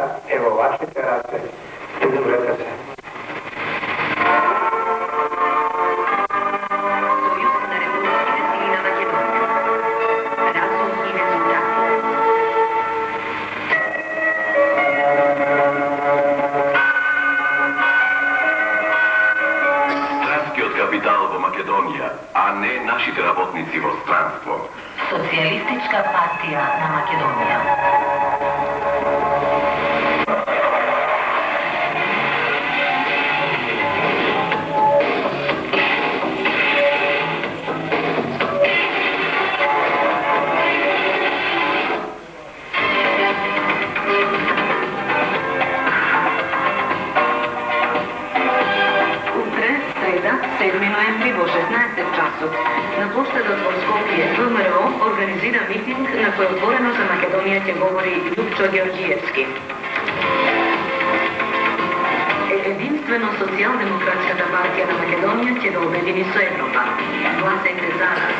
Сега, ево вашите ръце. Изобрете се. А не нашите работници во странство. Социалистичка партија на Македонија. Утре, среда, 7 ноември во 16 часот, на площадот во Скопје ВМРО организира митинг на кој отворено за Македонија ќе говори Љупчо Ѓорѓиевски. Единствено социјалдемократската партија на Македонија ќе да обедини со Европа. Гласете за нас.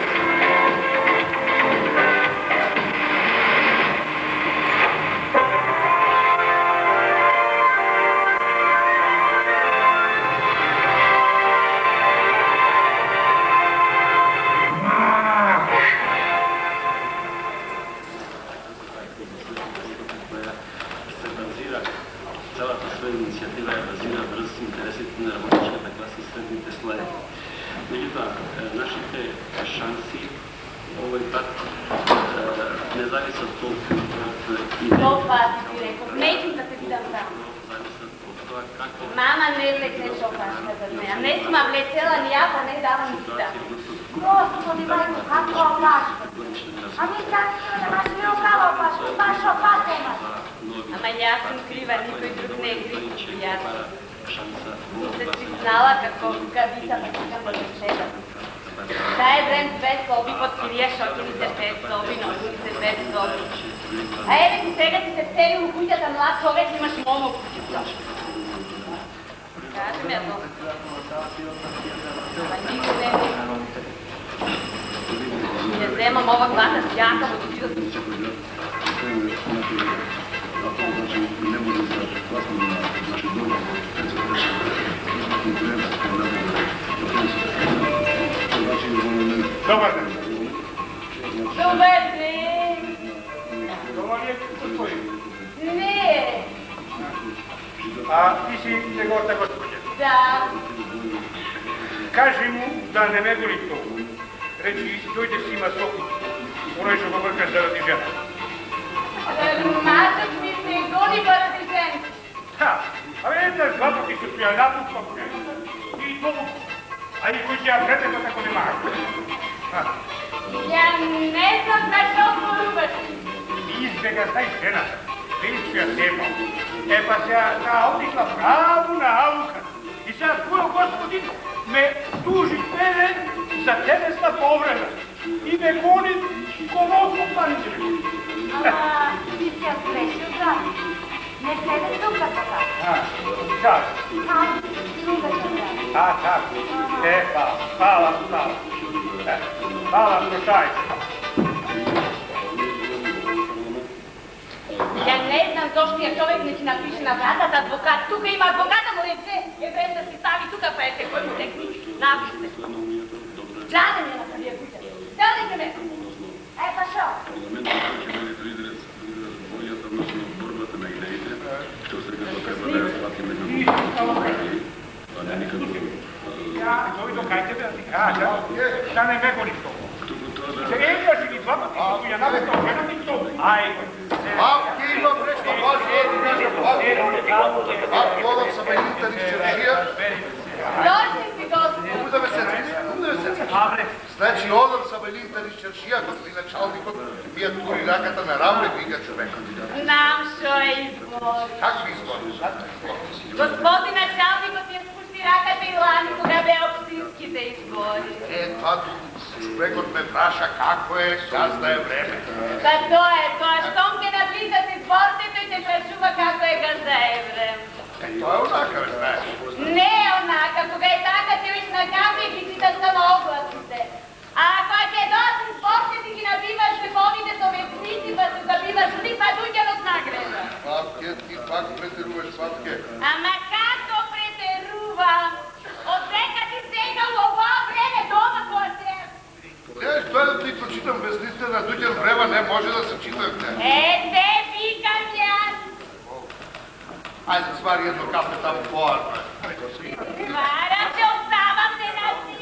Mama ne vlece šopaška za me, a ne sma vlecela ni ja, pa ne dala ništa. Gospodi, majko, kako opaška? A mi tako ne baš mi ukala opaška, baš opasa imaš. Ama ja sam kriva, nikoj drug ne krivi, ja sam. Nisam si znala kako kabita počekam od večera. Taj je vrem dve sobi pod kirija šokini se 5 sobi, nosili se 5 sobi. A evi ti svega ti se vteli u kućata mlad čovek, imaš momo u kućicu. Kažem ja to. Pa niko ne bi. Ne zemam ova glata sjaka, budu ti da su. Dobar dan. Dobar dan. Dobar je gospodin. Ne. A ti si njegovata gospođa? Da. Kaži mu da ne me goli to. Reći, dojde si ima soku. Onaj što ga brkaš da radi žena. Mačak mi se goli pa radi žena. Ha, a vedeš, dva poti su ti napuh pa i to. A i koji će ja vrete pa tako ne mažu. Ja ne znam da što porubaš. Izbjega taj žena. Vinčija tema. E pa se ta otikla pravu na aukat. I sad tvoj gospodin me tuži mene za telesna povreda. I me goni ko nogu panđeru. Ama ti si ja srećio, da? Ne sede druga taka. Čas. Druga taka. A, tako. E pa, hvala. Hvala, slušajte. Ja ne znam zašto je čovjek neće napiše na vrata da advokat. Tuka ima advokata, mu reče, je vrem da se stavi tuka pa je koji mu tekni. Napište. Džane mi je napravio kuća. Stavite me. E pa šo? Ja, zove do kaj tebe da ti kaža, da ne me goni to. Se evljaš ili dva pati što ja navetao žena mi to. Aj. Малки има нещо важно. Малко лодъм са ме интери с черешия. Дошли си, господи. Да ме се. Значи одам са ме интери с черешия, господин началникът ми е тури раката на рамле, вика човек. Знам, шо е избор. Как ви избориш? Господин началникът ми е спусти раката и лани, кога бе общинските избори. Това човекът ме праша како е, сейчас да е време. Па то е, щом ке навлизат изборите, той те пречува како е газда е време. Тоа е онака, бе, знаеш. Не е онака, кога е така, ти виж на кампи и ги читаш само огласите. А ако ќе дойдат изборите, ти ги набиваш шефовите со вестници, па се забиваш ли, па дуѓа од нагреда. ти пак претеруваш, Патке. Ама како претерувам? Од дека ти сегал ова време дома која треба? Тоа да ти прочитам без листа на Дуѓан Врема не може да се чита. Те викам јас. Ајде, свари едно кафе таму поарно. Сварам се, оставам се на си.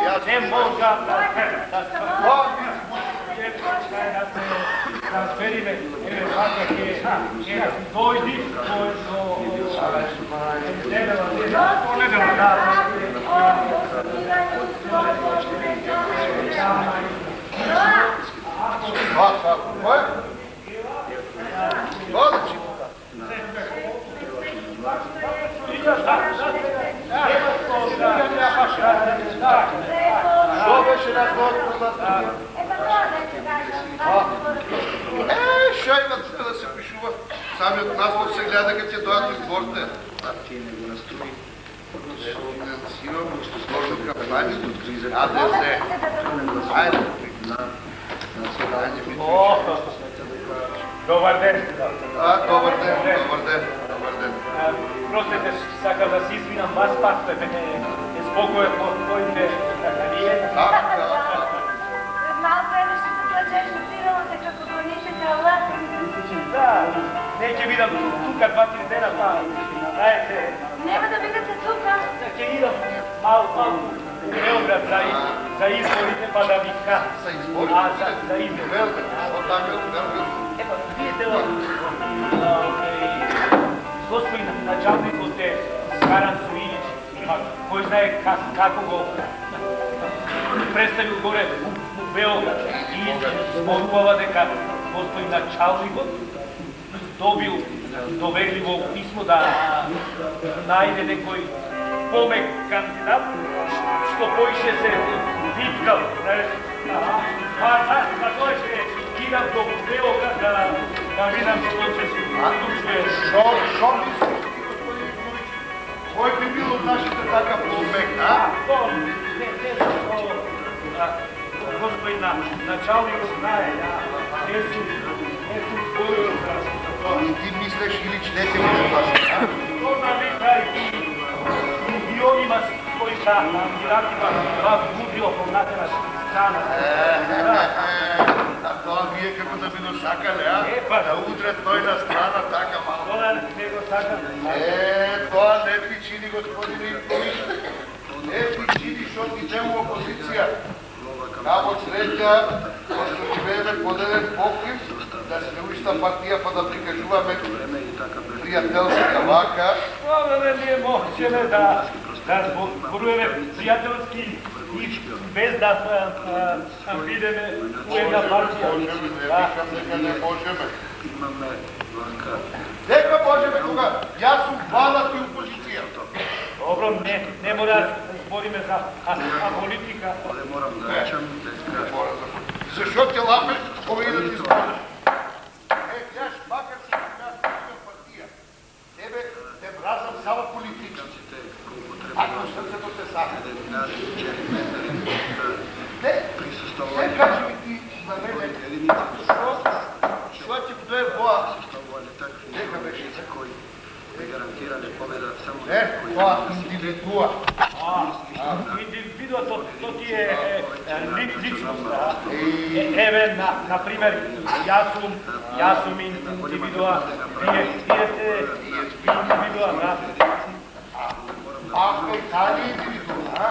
Ja ne možam da transferime, eve svakake, dojdi, Што беше разговор? Шо има тука да се пишува? Самиот наслов се гледа дека ќе дојат изборите. Финансирам изборна кампања АДС. Ајде. Добар ден. Добар ден. Простете, сакам да се извинам вас пак, спокоје по твоите вие. Малко едно ще се плачеш на сировата, како гоните кала. Да, не ќе видам тука 2-3 дена, па, знаете. Нема да бидете тука. Ќе идам малку у Белград за изборите, па да ви кажам. За изборите? За изборите. Белград? Оттам Белград? Епа, видите ли, господин началникот е Скаран Суилич, кој знае како го представил горе у Белград и зборувава дека господин началникот добил доверливо писмо да најде некој помек кандидат, што поише се виткал. Па тоа ќе идам до Белград да видам што се случува. Шо мислиш, господин Икович? Кој би бил од нашите така помек, а? Господин началникот знае, не сум зборил за тоа. И ти мислиш Илич не ќе може да се, а? Тоа вика и он има своји кандидати, па мудрила помнатена страна. А тоа вие како да би го сакале, а? Да удрат тој на страна така малко. Тоа не го сакам. Тоа не ти чини, господин Ивкович. Не ти чини, шо ти идем у опозиција. Камо среќа, што ти беме поделен покрив, да сме у иста партија, па да прикажуваме пријателска вака. Тоа не ние можеме да зборуваме пријателски и без да бидеме у една партија. Можеме, не викам дека не можеме. Дека можеме кога јас сум влада и опозиција. Добро, не мора да збориме за политика. Зашо ќе лапеш кога и да ти збориш? Јас макар си партија. Тебе те мразам само политички. Ако срцето те сака. Не кажи ми ти на мене, што ќе дое воа? Нека беше. Не, тоа индивидуа. Индивидуа, то ти е личност. Еве, например, јас сум индивидуа, вие сте индивидуа, да? Ако и тали индивидуа,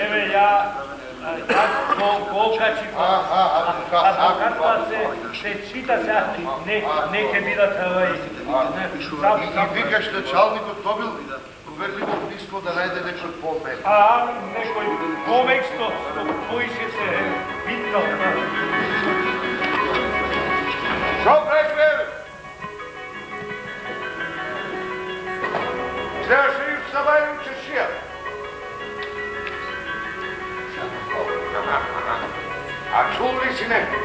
Еве, јас го окачив, адвокатот се чита сега, не ќе бидат и викаш началникот добил поверливо писмо да најде нечот помек. Некој помек што поише се битнал. Шо прекре? Сега шериф Сабајн чешија. А чул ли си некој?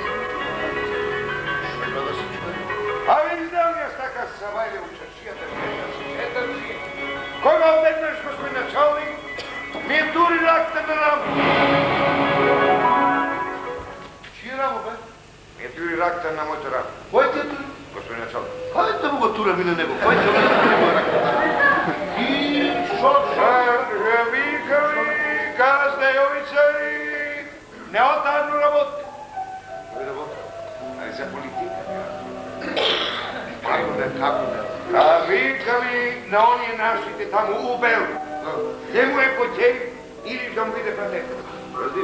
ракта на моята рана. Кой ти е тури? Господин началник. Хайде да му го тураме на него. Кой ти е на моя ракта? И шо? Вика ви, газда Јовица и неотадно работи. Кой работи? Али за политика. Како не? Вика ви на оние нашите таму у Белу. Где му е потеј или да му биде пратен. Ради?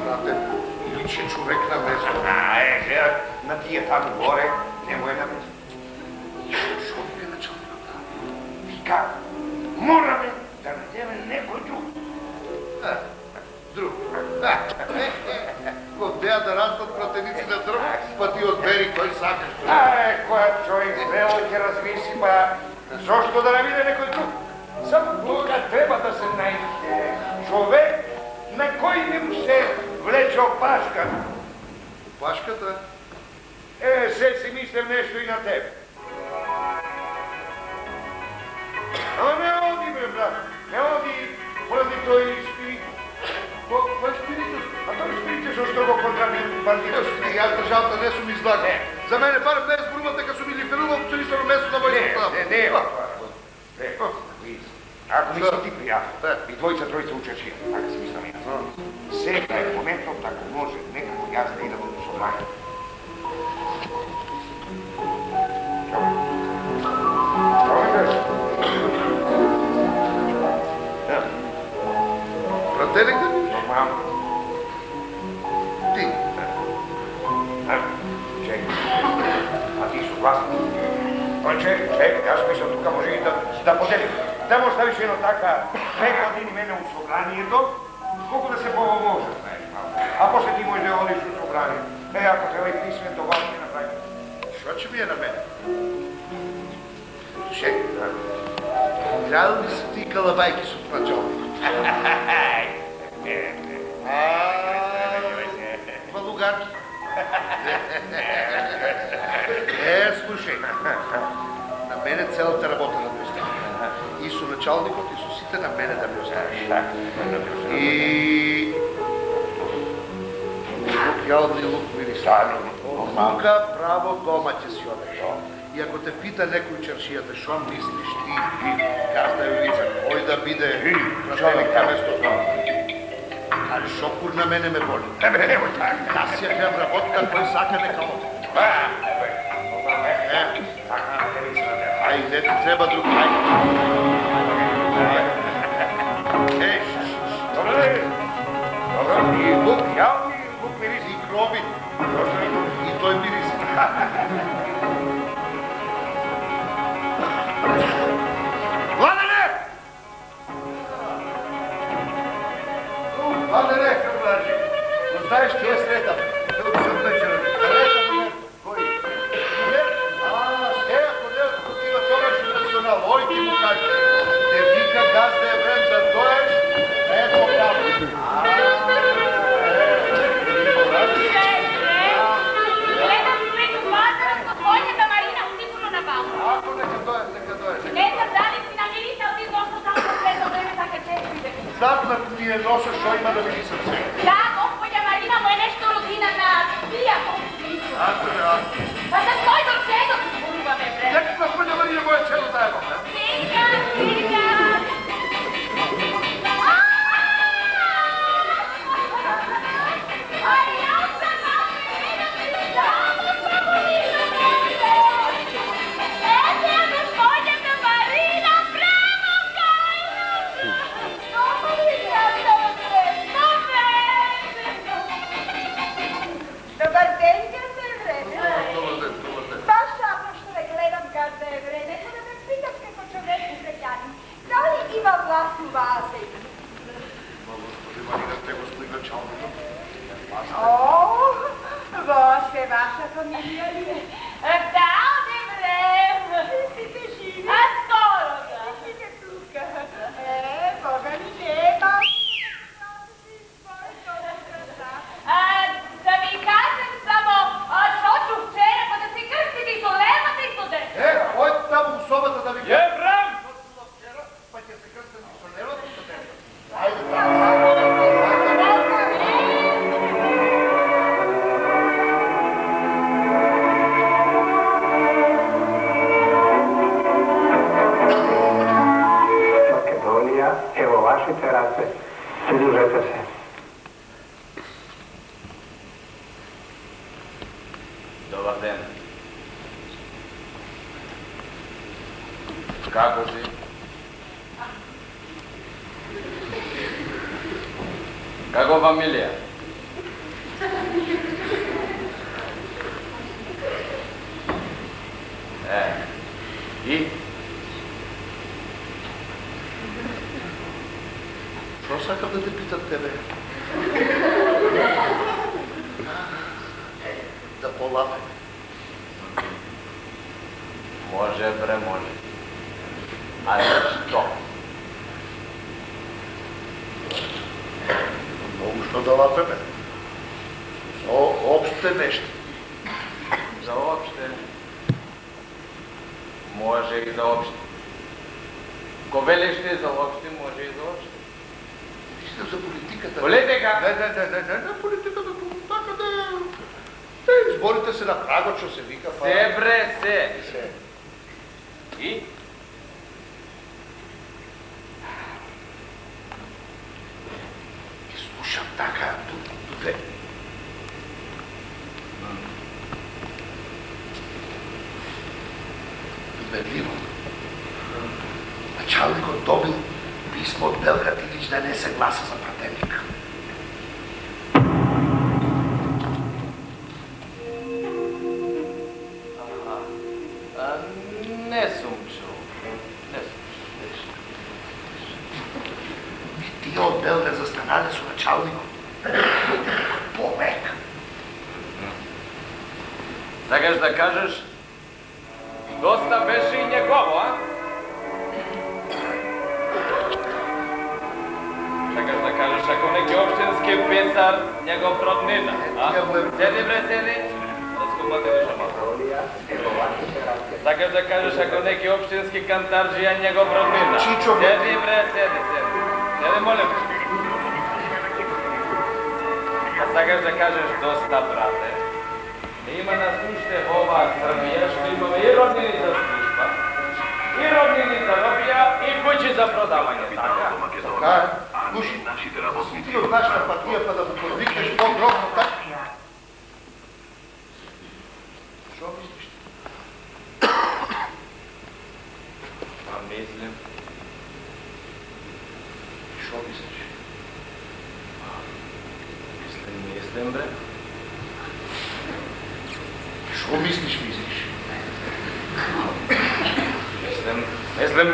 Брате, личен човек на место. Гледат, на тие таму горе, не му е на место. Шо ви е началникот? Вика, мораме да најдеме некој друг. Друг. Кога деа да растат пратеници на дрв, па ти одбери кој сакаш. Која човек зрело ќе размисли, па зошто да не биде некој друг? Само тука треба да се најде човек на кој не му се влече опашка. Пашката? Се си мислев нешто и на тебе. Ама не оди, бе, брат. Не оди поради тој спирит. Кој спиритус? А тој спирит зашто го контрабандираш? Јас државата не сум излагал. За мене барем не е зборуват дека сум илиферувал пчелисано место на војската. Не, ако ми си ти пријател, и двојца тројца учачија, така си мислам јас. Сега е моментот, ако може, некако јас да идам до собрание. Брателек да ми? Нормално. Ти? Чекай. А ти согласен? Чекай, јас мислам тука може и да поделим. Да му оставиш едно така 2 години мене у собранието, колко да се поможе, знаеш малко. А после ти може да одиш у собранието. Ако треба и писмен, това ще направим. Шо ќе ми е на мене? Слушай, гледал ли си ти калабајки со началникот? Валугарки. Слушай, на мене целата работа да ми оставиш. И со началникот, и со сите на мене да ми оставиш. И... Јални лук мирисани. Тука право дома ќе си одеш. И ако те пита некој чаршијата, шо мислиш ти, газда Јовица, кој да биде пратеник на местото? Али шо кур на мене ме боли? Немој така. Јас ја гледам работка, кој сака нека оди. Ај, не ти треба друг, ај. Добре, и лук, јални лук мириси. И крови. И тој мириси. Владане! Владане, Каблажи, но знаеш ти е сретам. Дълго съм вечер. Кој? Стеја Конеот отива тогашни национал. Ој ти му каже. Те вика газда е време да доеш. Ето право. Ако нека доеш. Заднак ми е носа, шо има да види срце. Да, gospođa Marina mu je nešto rodina na pijaku. Pa za svoj do čega su zbunila me, bre? Нека господја Марија моја чело заедно. Svirka! Aj, ja sam samo ništa neće. Ete, gospodina Marina, pravo kajno! Dobar den, gazda Evrene. Dobar den. Baš samo što ne gledam gazda Evrene, pa da me pitam kako čovek uzredjani. Da li ima vlast u vazi? Ma, господи Марина, те го слига чалникот. Vas je vaša familija li je? Da, od Evrene. Si te živi? A skoro ga. Si te tuka. Boga mi nema. Da mi kažem samo, što ću včera, pa da se krstiti i solevati i sode. Ој таму у собата да ви Еврем! па ќе се крстам и со левото со десното. Ајде, Dobar den. Kako si? Kako familija? I? Što sakam da te pitam tebe? Da polapem. Može, bre, može. Ali što? Mogu što da lapeme. Opšte nešto. Za opšte. Može i za opšte. Ko veliš ti za opšte, može i za opšte. Mislim za politikата. Политика? Не, политиката, така да... Изборите се на прагот, што се вика, па... Се, бре, се. Се. И? Слушам така, туде. Верливо. Началникот добил писмо од Белград Илич да не се гласа за пратеник. Не сум чул. Тие од Белград застанале со началникот. Помек. Сакаш да кажеш, доста беше и негово, а? Сакаш да кажеш, ако неки општински писар, негов роднина, а? Седи, бре, седи. Разкумате душа малко. Сакаш да кажеш, ако неки општински кантарджија, негов роднина. Чичо, бре. Седи, бре, седи. Седи, молим. Сакаш да кажеш доста, брате. Има нас уште во оваа Србија, што имаме и роднини за служба, и роднини за робија, и куќи за продавање, така? Така е. Слушай, ти од нашата партија па да го подвикнеш по-гробно, така? Што мислиш? Па мислим. Што мислиш? Мислим, бре. Што мислиш?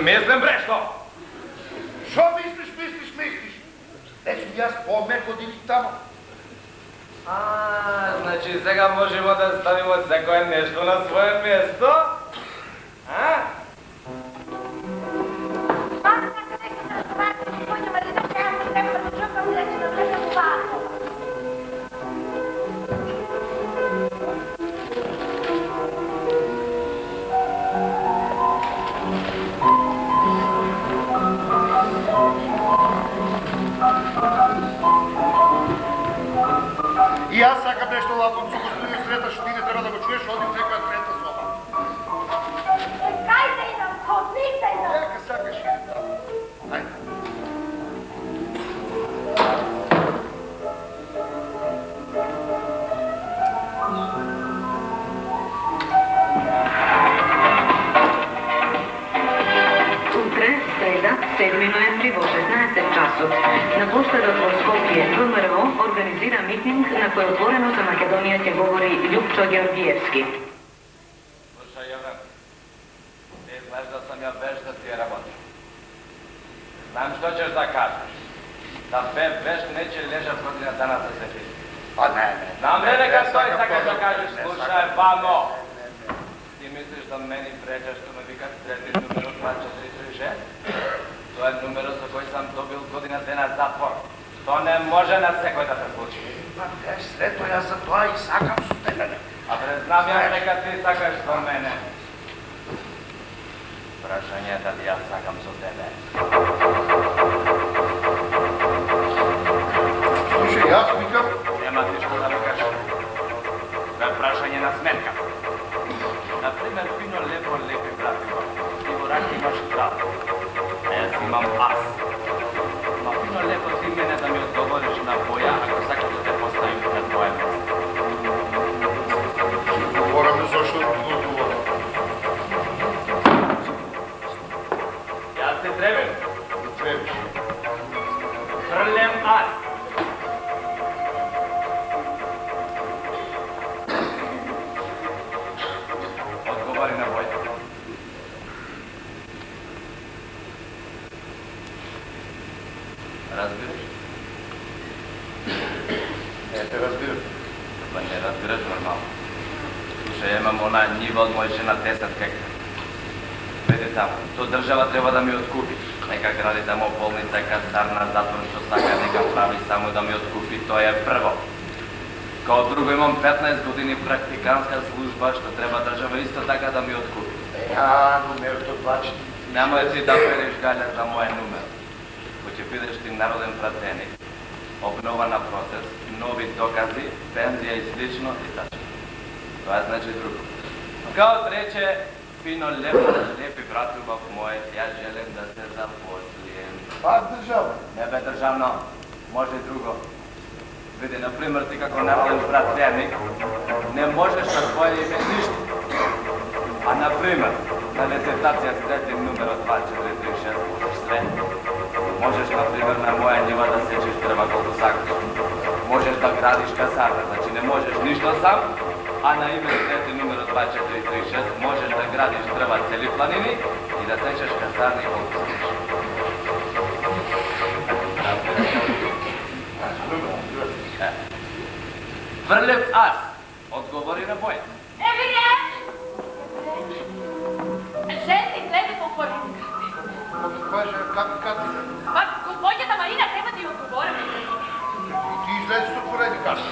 Мислим, бре, што? Што мислиш? Не сум јас помек од или тамо. Значи сега можемо да ставимо секој нешто на своје место? А? Мама, како нека да разговарате, што појдеме да кажем, што треба да чукам, да ќе да влезем у вако. И јас сакам нешто лапам со господин Срета, што ти не треба да го чуеш, одим некоја трета соба. Кај да идам, ходник да идам. Нека сакаш иди таму. Ајде. Утре, среда, 7 ноември во 16 часот, на площадот во Скопје, ВМРО организира митинг на кој отворено за Македонија ќе говори Љупчо Георгиевски. Слушај, Јован, ти знаеш да сам ја веш да ти работи. Знам што ćeš да кажеш. Да бе веш не ќе лежат година дана за себе. Па не. Знам ли дека тој сакаш да кажеш, слушај, Вано. Ти мислиш да мени пречаш што ме викат трети номер од 2436? Тоа е номерот за кој сам добил година дена затвор. Тоа не може на секој да се случи. Па не, Срето, јас за тоа и сакам со тебе. А признам ја дека ти сакаш со мене. Прашање е дали јас сакам со тебе. Слушай, јас викам... Нема ти што да викаш. Тоа е прашање на сметка. Например, фино лепо лепи бративо. Ти во рак имаш крал. А јас имам ас. Ма фино лепо ти мене да ми одговориш на боја, ако сакаш да те поставим на твое место. Не разбираш нормално. Слушай, имам она нива од мој жена 10 хектара. Веде таму, то држава треба да ми откупи. Нека гради таму болница, касарна, затвор, што сака, нека прави само да ми откупи, тоа е прво. Као друго имам 15 години практиканска служба, што треба држава исто така да ми откупи. Номерото плачи. Нема ти да переш галя за мој номер. Ко ќе бидеш ти народен пратеник, обнова на процес, нови докази, пензија и слично и тачно. Тоа значи друго. Као трече, фино, лепи братубав мој, ја желем да се запослием. Пак држава? Не бе државно, може и друго. Види, например, ти како народен пратеник, не можеш на твое име ништо. А, например, на лететација с третим номер од 2436 можеш све. Можеш, например, на моја нива да сечеш дрва колку сакаш. Можеш да градиш касарна, значи не можеш ништо сам, а на име с трети номер од 2436 можеш да градиш дрва цели планини и да сечеш касарни колку сакаш. Врлев аз, одговори на боја. Види! Жени гледа по политика. Каже, како? Па, господјата Марина треба да ја одговори. Ти излезе со пореди карта.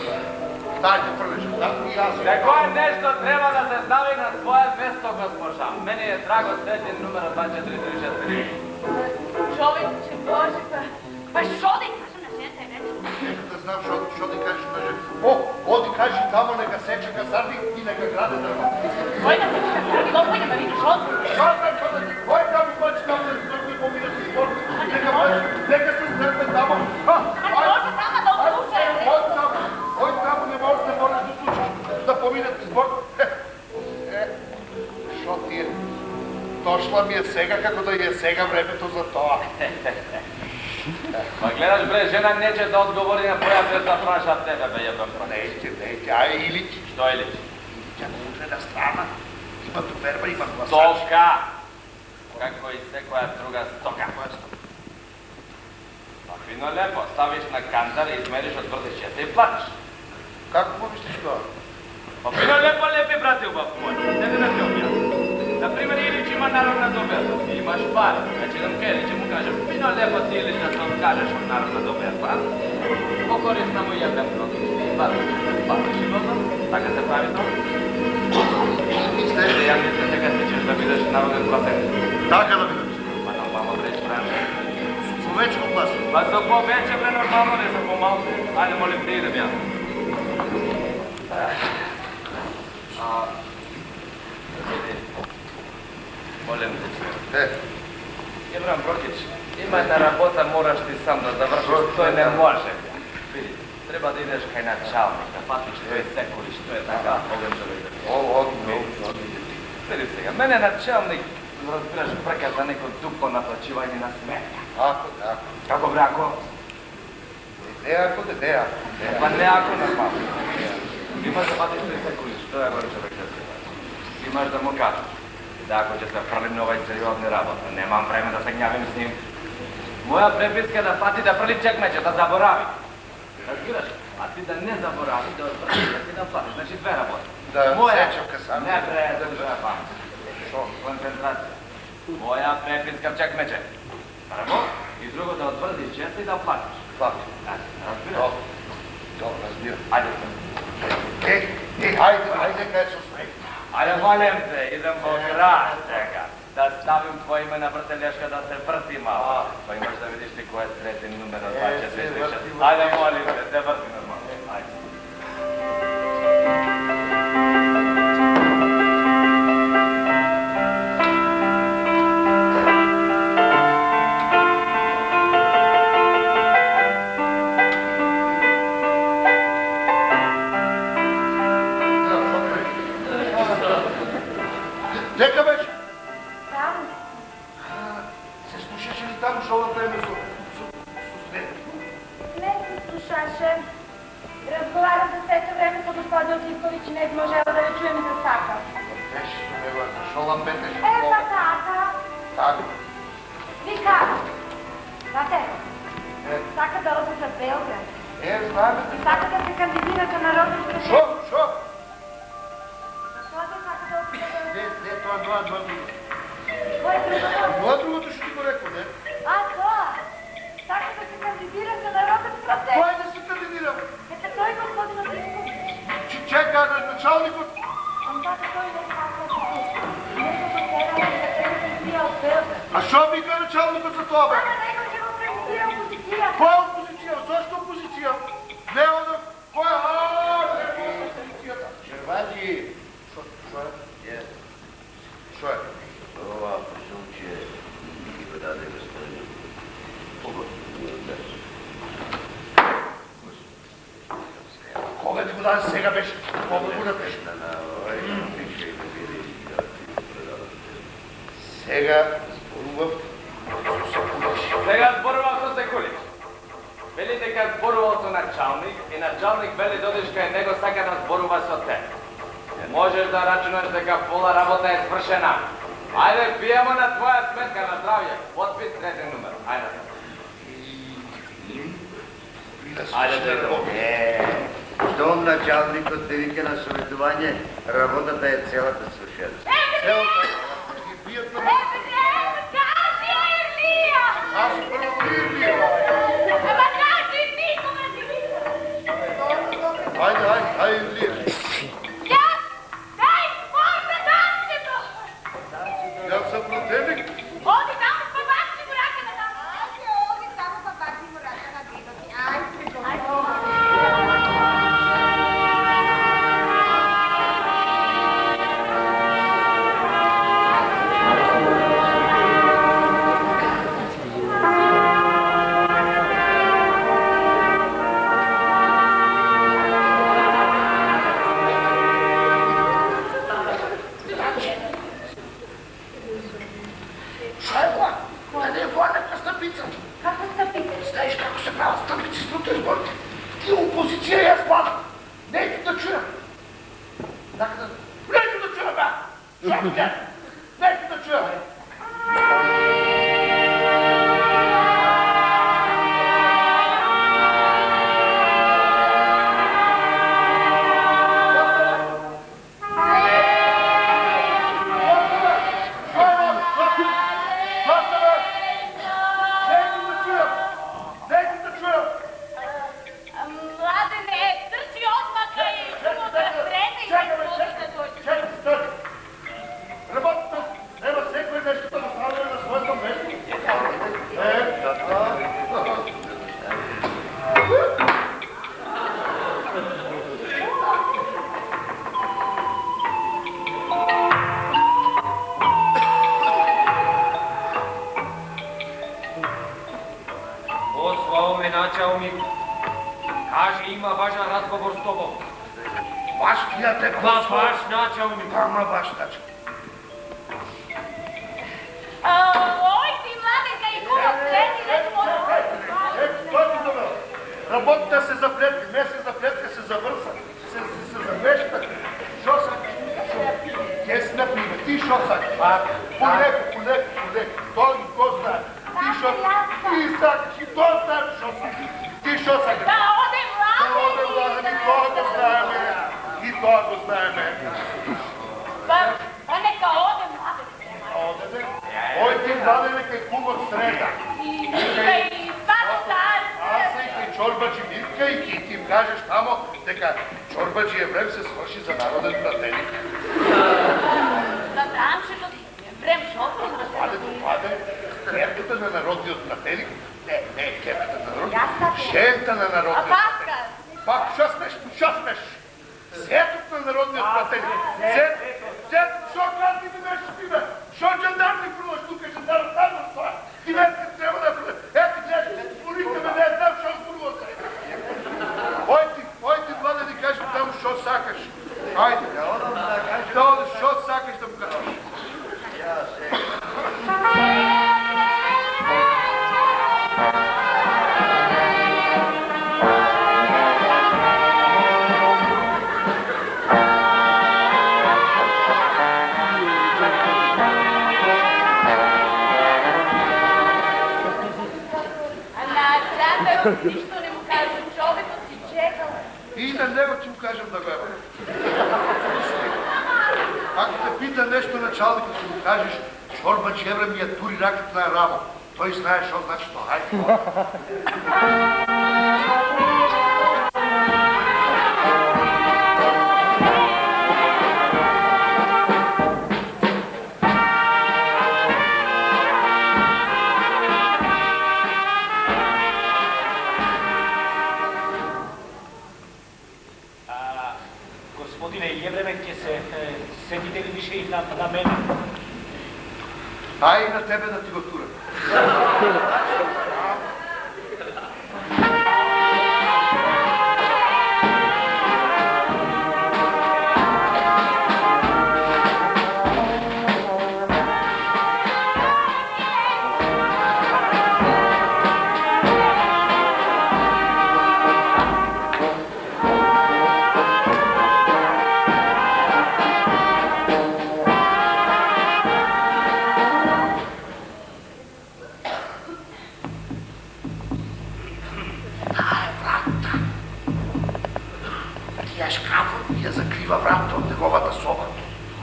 Дајте првеше, така и јас. Некој нешто треба да се стави на своје место, госпожа. Мене е драго следен номер 2436. Човече, Боже, па шо да ја кажем на жената е вече? Нека да знам шо ти кажеш на жена. Оди кажи тамо нека сече касарни и нека граде дрва. Кој да сече касарни, господја Марина, шо? Кој да ми мачи тамо да се поминат и спорт? Нека се срепе тамо. А не може тама да ослушате? Кој тамо не може да можеш да слушаш да поминат и спорт? Шо ти е? Дошла ми е сега како да е сега времето за тоа. Ма гледаш, бре, жена нече да одговори на поја без да праша тебе, бе, јебам прати. Нејте, а Илич? Што Илич? Илича нужна страна. Има доверба, има гласач. Стока! Како и секоја друга стока. Па фино лепо, ставиш на кантар и измериш од тврдиш чеса и платиш. Како помислиш тоа? Па фино лепо, лепи, брате, убав мој. Седи да те објавам. Например, Илич има народна доберба, ти имаш пари. Значи да ке Илич му кажа, фино лепо ти Илич да се откажеш од народна доберба. Покористна му јебем продукт и платиш и готов. Така се прави тоа. Ја мислам дека ти ćeš да бидеш народен пратеник. Така да бидеш. Па нормално рече, брате. Со повечко глас. Па со повече, бре, нормално, не со помалку. Ајде, молим те идем ја. Молим те. Ибрам Брокич, има една работа, мораш ти сам да завршиш, тој не може. Види, треба да идеш кај началник, да патиш тој секоли, што е така, овен човек. Види сега, мене началник, разбираш, прека за некој тупо наплачивање на сметка. Ако. Како бре, ако? Ако. Па не ако нормално. Имаш да патиш тој секоли, што е горе човек да се пати. Имаш да му кажеш. Да, ако ќе се фрлим на овај сериозни работа, немам време да се гњавим с ним. Моја преписка е да пати да фрли чекмече, да заборави. Разбираш? А ти да не заборави, да отфрлиш, да ти да платиш. Значи две работи. Да сечам касарни. Не, бре, држава памет. Шо? Концентрација. Моја преписка в чекмече. Прво, и друго да отврдиш честа и да платиш. Плати. Разбираш? Добро, разбирам. Ајде. Ајде, кај со смех. Ајде, молим те, идем во град сега. Да ставим твое име на вртелешка да се врти мало. Па имаш да видиш ти кој е трети номер од 2436. Ајде, молим те, се врти нормално. Ајде. Дека беше? Таму. Се слушаше ли таму шо да преме со свет? Не се слушаше. Разговара за сето време со господин Ивкович и не можела да ја чуем за сака. Беше со него, шо лампетеше? Па така. Така. Вика. Бате, сака да оди за Белград. Знаеме. И сака да се кандидира за народно Шо? началникот. А што вика началникот за тоа, бе? Која опозиција? Зошто опозиција? Не одам. Која? Не опозицијата. Шерваджи. Што е? Ова презумпција ги го даде господин. Кога ти го даде сега беше? Кога го даде? Сега зборував со Секулич. Сега зборував со Секулич. Вели дека зборувал со началник и началник вели додеш кај него сака да зборува со те. Можеш да рачунаш дека пола работа е свршена. Ајде, пијемо на твоја сметка на здравје. Подпис трети номер. Ајде. Ајде да идемо. Штом началникот те вика на советување, работата е целата свршена. Целата. Ги бијат на место. Аз прво ти Ирлија. Ајде, Ирлија. Јас сам противник. Оди таму па баци му рака на таму. Оди таму па баци му рака на дедоти. Опозиција јас падам. Нека да чујам. Нека да чујам, бе. Шапке. Нека да чујам. Началник, каже има важен разговор с тобом. Баш пријател, Ваш началник. Ама баш началник. Ой, ти младенка и хубав среди, не може. Работата се заплетка, месец заплетка се заврса, се завешта. Шо сакаш? Ке смепни, ти шо сакаш? Полеко. Той го знае. Ти шо сакаш? И той знае шо сакаш. Ти шо сакаш? Да одем Владен, и тоа го знаеме. И тоа го знаеме. Па нека одем, младен. Одеме. Ој ти Владене кај кумот среда. И сватотар. Аз и кај Чорбаджи Мирка и ти им кажеш тамо дека Чорбаджи Еврем се сврши за народен брателник. За Данчето Еврем шофер. Владе, кепката на народниот брателник. Не, кепката на народниот. Шента на народниот брателник. Пак шо смеш? Сетот на народниот брателник. Сет, шо казни ми беше ти бе? Шо жандарни прилаш тука, жандарот там стоја. Ти ветка треба да прилаш. Ето гледаш, спорите ме, не знам шо спорува се. Ој ти, Владе, ни кажи таму шо сакаш. Ајде, да одеш шо сакаш да му кажеш. Ништо не му кажем, човекот си чекал. И на него ќе му кажем да го ева. Ако те пита нешто началникот, ќе му кажеш Чорбаджи Еврем ми ја тури раката на рамо. Тој знае што значи тоа. Ајде. je vreme će se setite li više i na mene? A i na tebe da ti go turam.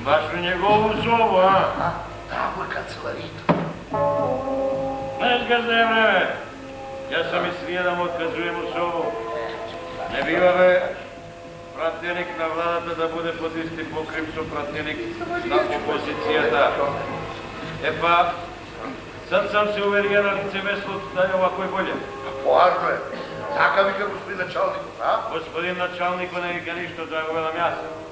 Baš u njegovu sobu, a? Tamo je kancelarita. Znaš kad je vreme? Ja sam i srijedam otkazujem u sobu. Ne biva me pratjenik na vladata da bude pod isti pokrim su pratjenik na opozicijata. E pa, sad sam se uverio na lice mesto da je ovako i bolje. Važno je. Takav vika gospodin načalniku, a? Gospodin načalniku ne vika ništa, da ga velam ja sam.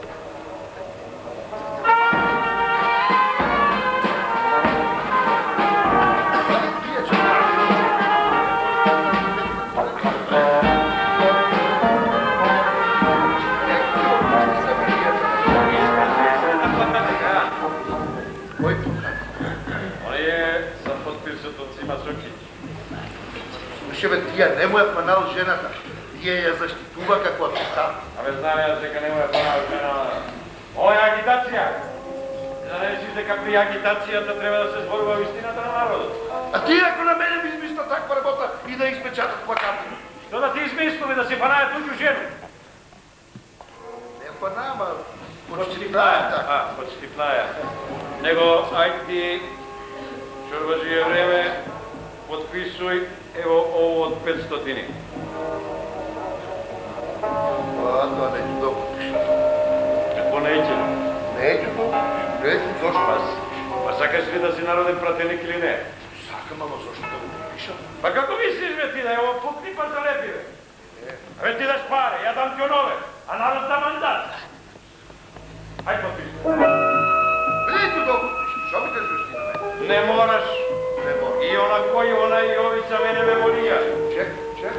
Слушай, бе, тия не му е панал жената. Тия я защитува како адвокат. Абе, знам јас дека не му е панал жената. Ова е агитација. Да не речиш дека при агитацијата треба да се зборува вистината на народот. А ти ако на мене ми измисля таква работа и да испечатат плакати? Што да ти измислуме да се панаја туѓу жену? Не панама, почтипнаја. А, почтипнаја. Него, ајде ти, чорбажи е време, potpisuj, evo ovo od 500. Pa, da neću da potpišem. Kako neće? Neću da potpišem. Neću, zašto? Pa sakaš li da si naroden pratelnik ili ne? Sakam, alo, zašto da potpišem? Pa kako misliš, be ti, da je ovo pukni pa zalepive? Ve ti daš pare, ja dam ti onove, a narod da mandat. Hajde potpiši. Neću da potpišem, što mi kažeš ti na mene? Ne moraš. I ona koji, ona i Jovica mene me volija. Čekaj.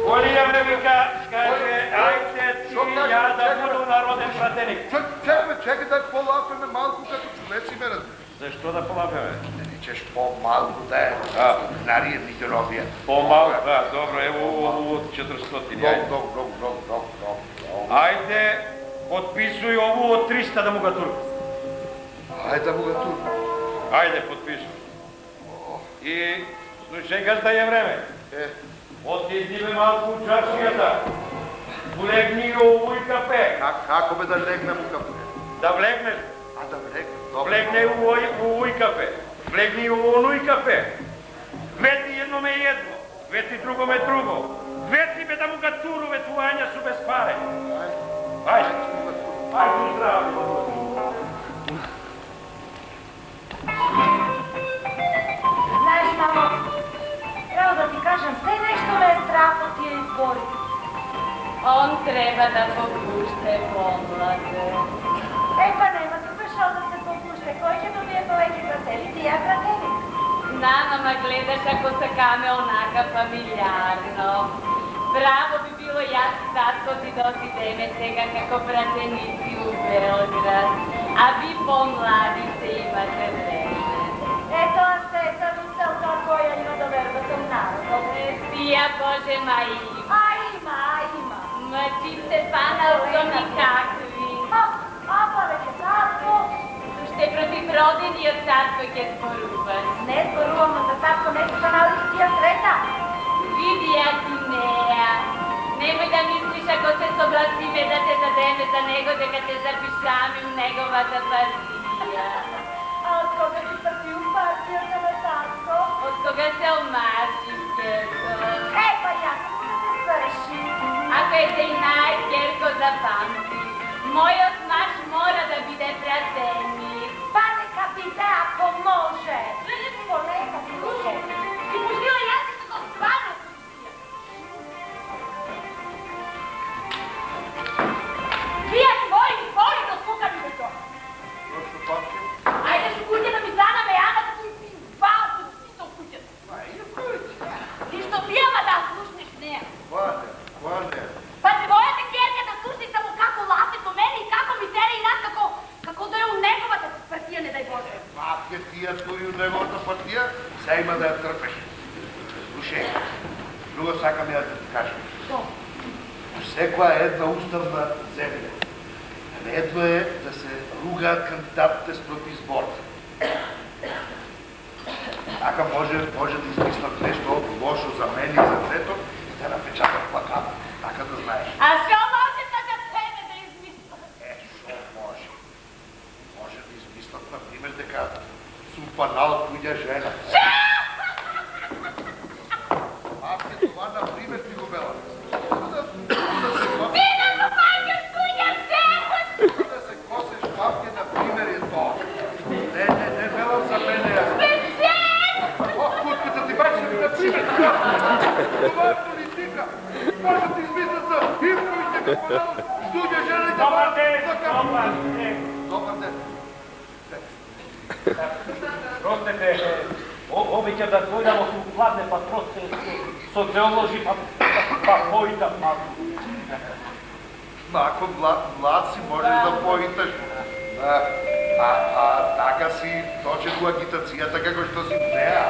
Volija me vika, kaže, ajte ti, ja da budu naroden pratenik. Čekaj da polapeme malku като човеци ме разбираш. Защо да полапеме? Да речеш по-малко да е. Нария митеровия. По-малко, да, добро, ево от 400. Добро. Ajde, potpisuj ovu od 300 da mu ga turka. Ajde da mu ga turka. Ajde, potpiši. I slušaj gazda je vreme. Отиди бе малко у чашията. Влегни у овой кафе. Како бе да легнем у кафе? Да влегнеш. А да влегнем, добре. Влегни у овой кафе. Влегни у оной кафе. Вети едно ме едно. Вети друго ме друго. Вети бе да му га турове туања су без паре. Ајде. Ајде, здраво. Знаеш, мамо, трябва да ти кажем, все нещо ме е страх от тия избори. Он treba da popušte pomlade. Pa nema tu baš da se popušte. Koj će dobije poveki glaseli? Ti ja glaseli? Nama gledaš ako se kame onaka familijarno. Bravo bi bilo ja tatko ti dođideme tega kako pratenici u Beograd. A vi pomladi se imate vreme. Eto, a se sad ucelka koja ima do verbatom narodom. Tija Bože, ma ima. Ima. Ma čim se pana u to nikakvi. A pa već je tatko. Ще против родини от татко ќе зборуваш. Не зборувам, за татко не се канали с тия срета. Види, ја ти неја. Немој да мислиш ако се согласиме да те дадеме за него, дека те запишаме у неговата партија. А од кога ти партија партијата на татко? Од кога се омаши, Керко. Па јако му да се свърши. Ако е те и нај-Керко запамти, мојот маш мора да биде пратеник. Па нека биде, ако може. Полека, слушай. Ти пустила јас да го спана. Вие твои партијата и од неговата партија, се има да ја трпеш. Слушај, друго сакам ја да ти кажам. Секоја една уставна земја, редно е да се ругаат кандидатите спроти изборци. Така може да измислят нешто лошо за мен и за цето и да напечатат плакат. Така да знаеш. А шо може така тебе да измислят? Шо може? Може да измислят, например, дека супанал пуѓа жена. Папке, това, например, ти го бела. Ти не го паѓаш пуѓа жена! Да се косеш папке, например, е тоа. Не белам за мене. Кутката ти бачи, например, това е политика. Може да ти измислят за Ивковиче, како народ, студия жена и да Добър ден! Добър ден! Простете, обичам да дојдам од пладне, па просто со геолоши, па поитам малку. Ако млад си можеш да поиташ. Така си точен у агитацијата како што си неа.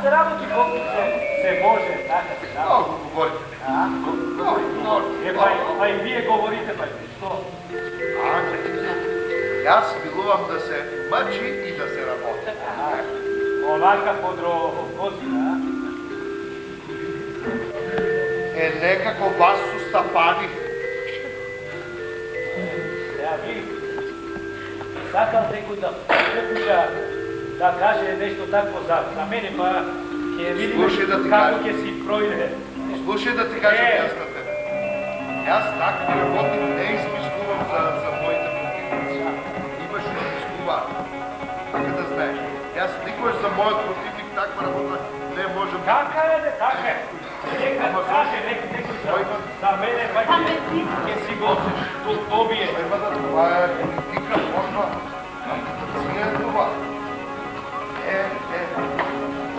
Се работи колку се може, така се работи. Много говорите. Па и вие говорите, па што? Јас милувам да се мъчи и да се работи. Онака подрогозина. Некако вас су стапани. Ви сакам некој да покуша да каже нешто такво за мене, па ќе видиме како ќе си пројде. Слушај да ти кажам јас на тебе. Јас такви работник не измислувам за моите противници. Имаш да измислуваат. Така да знаеш. Јас никош за мојот противник таква работа не можам да... Така е, така е. Нека каже некој за мене, па ќе си го добие. Това е политика, борба. Агитација е това.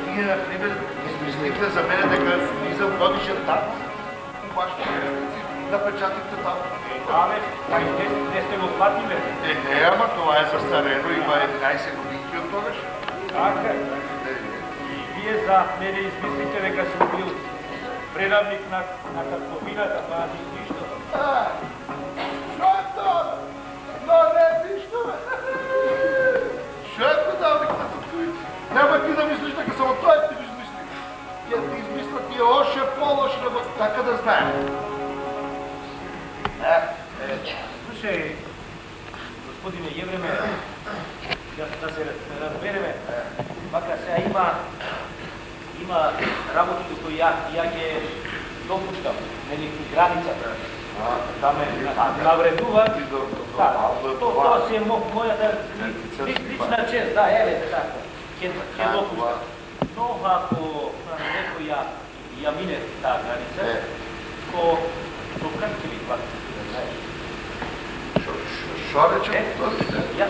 Вие, например, измислихте за мене дека влизам годишен данс у вашите вестници, напечатихте там. Абе, па и не сте го платиле. Не, ама това е застарено, има 11 годинки от тогаш. Така е. И вие за мене измислите дека сум бил предавник на картофината, па нищо. Шо е тоа? Но не, нищо, бе. Шо е предавник на картофината? Нема ти да мислиш дека само тоа ти измисли. Ќе ти измислят и още по-лоши работи, така да знаеш. Слушай, господине Евреме, да се разбереме, макар сега има работи кои ја ќе допуштам, нели границата. Там навредува. Тоа се мојата лична чест, да, еве така. Ќе допуштам. Но ако некој ја мине таа граница, со как ќе ви плати, знаеш? Шо рече? Ја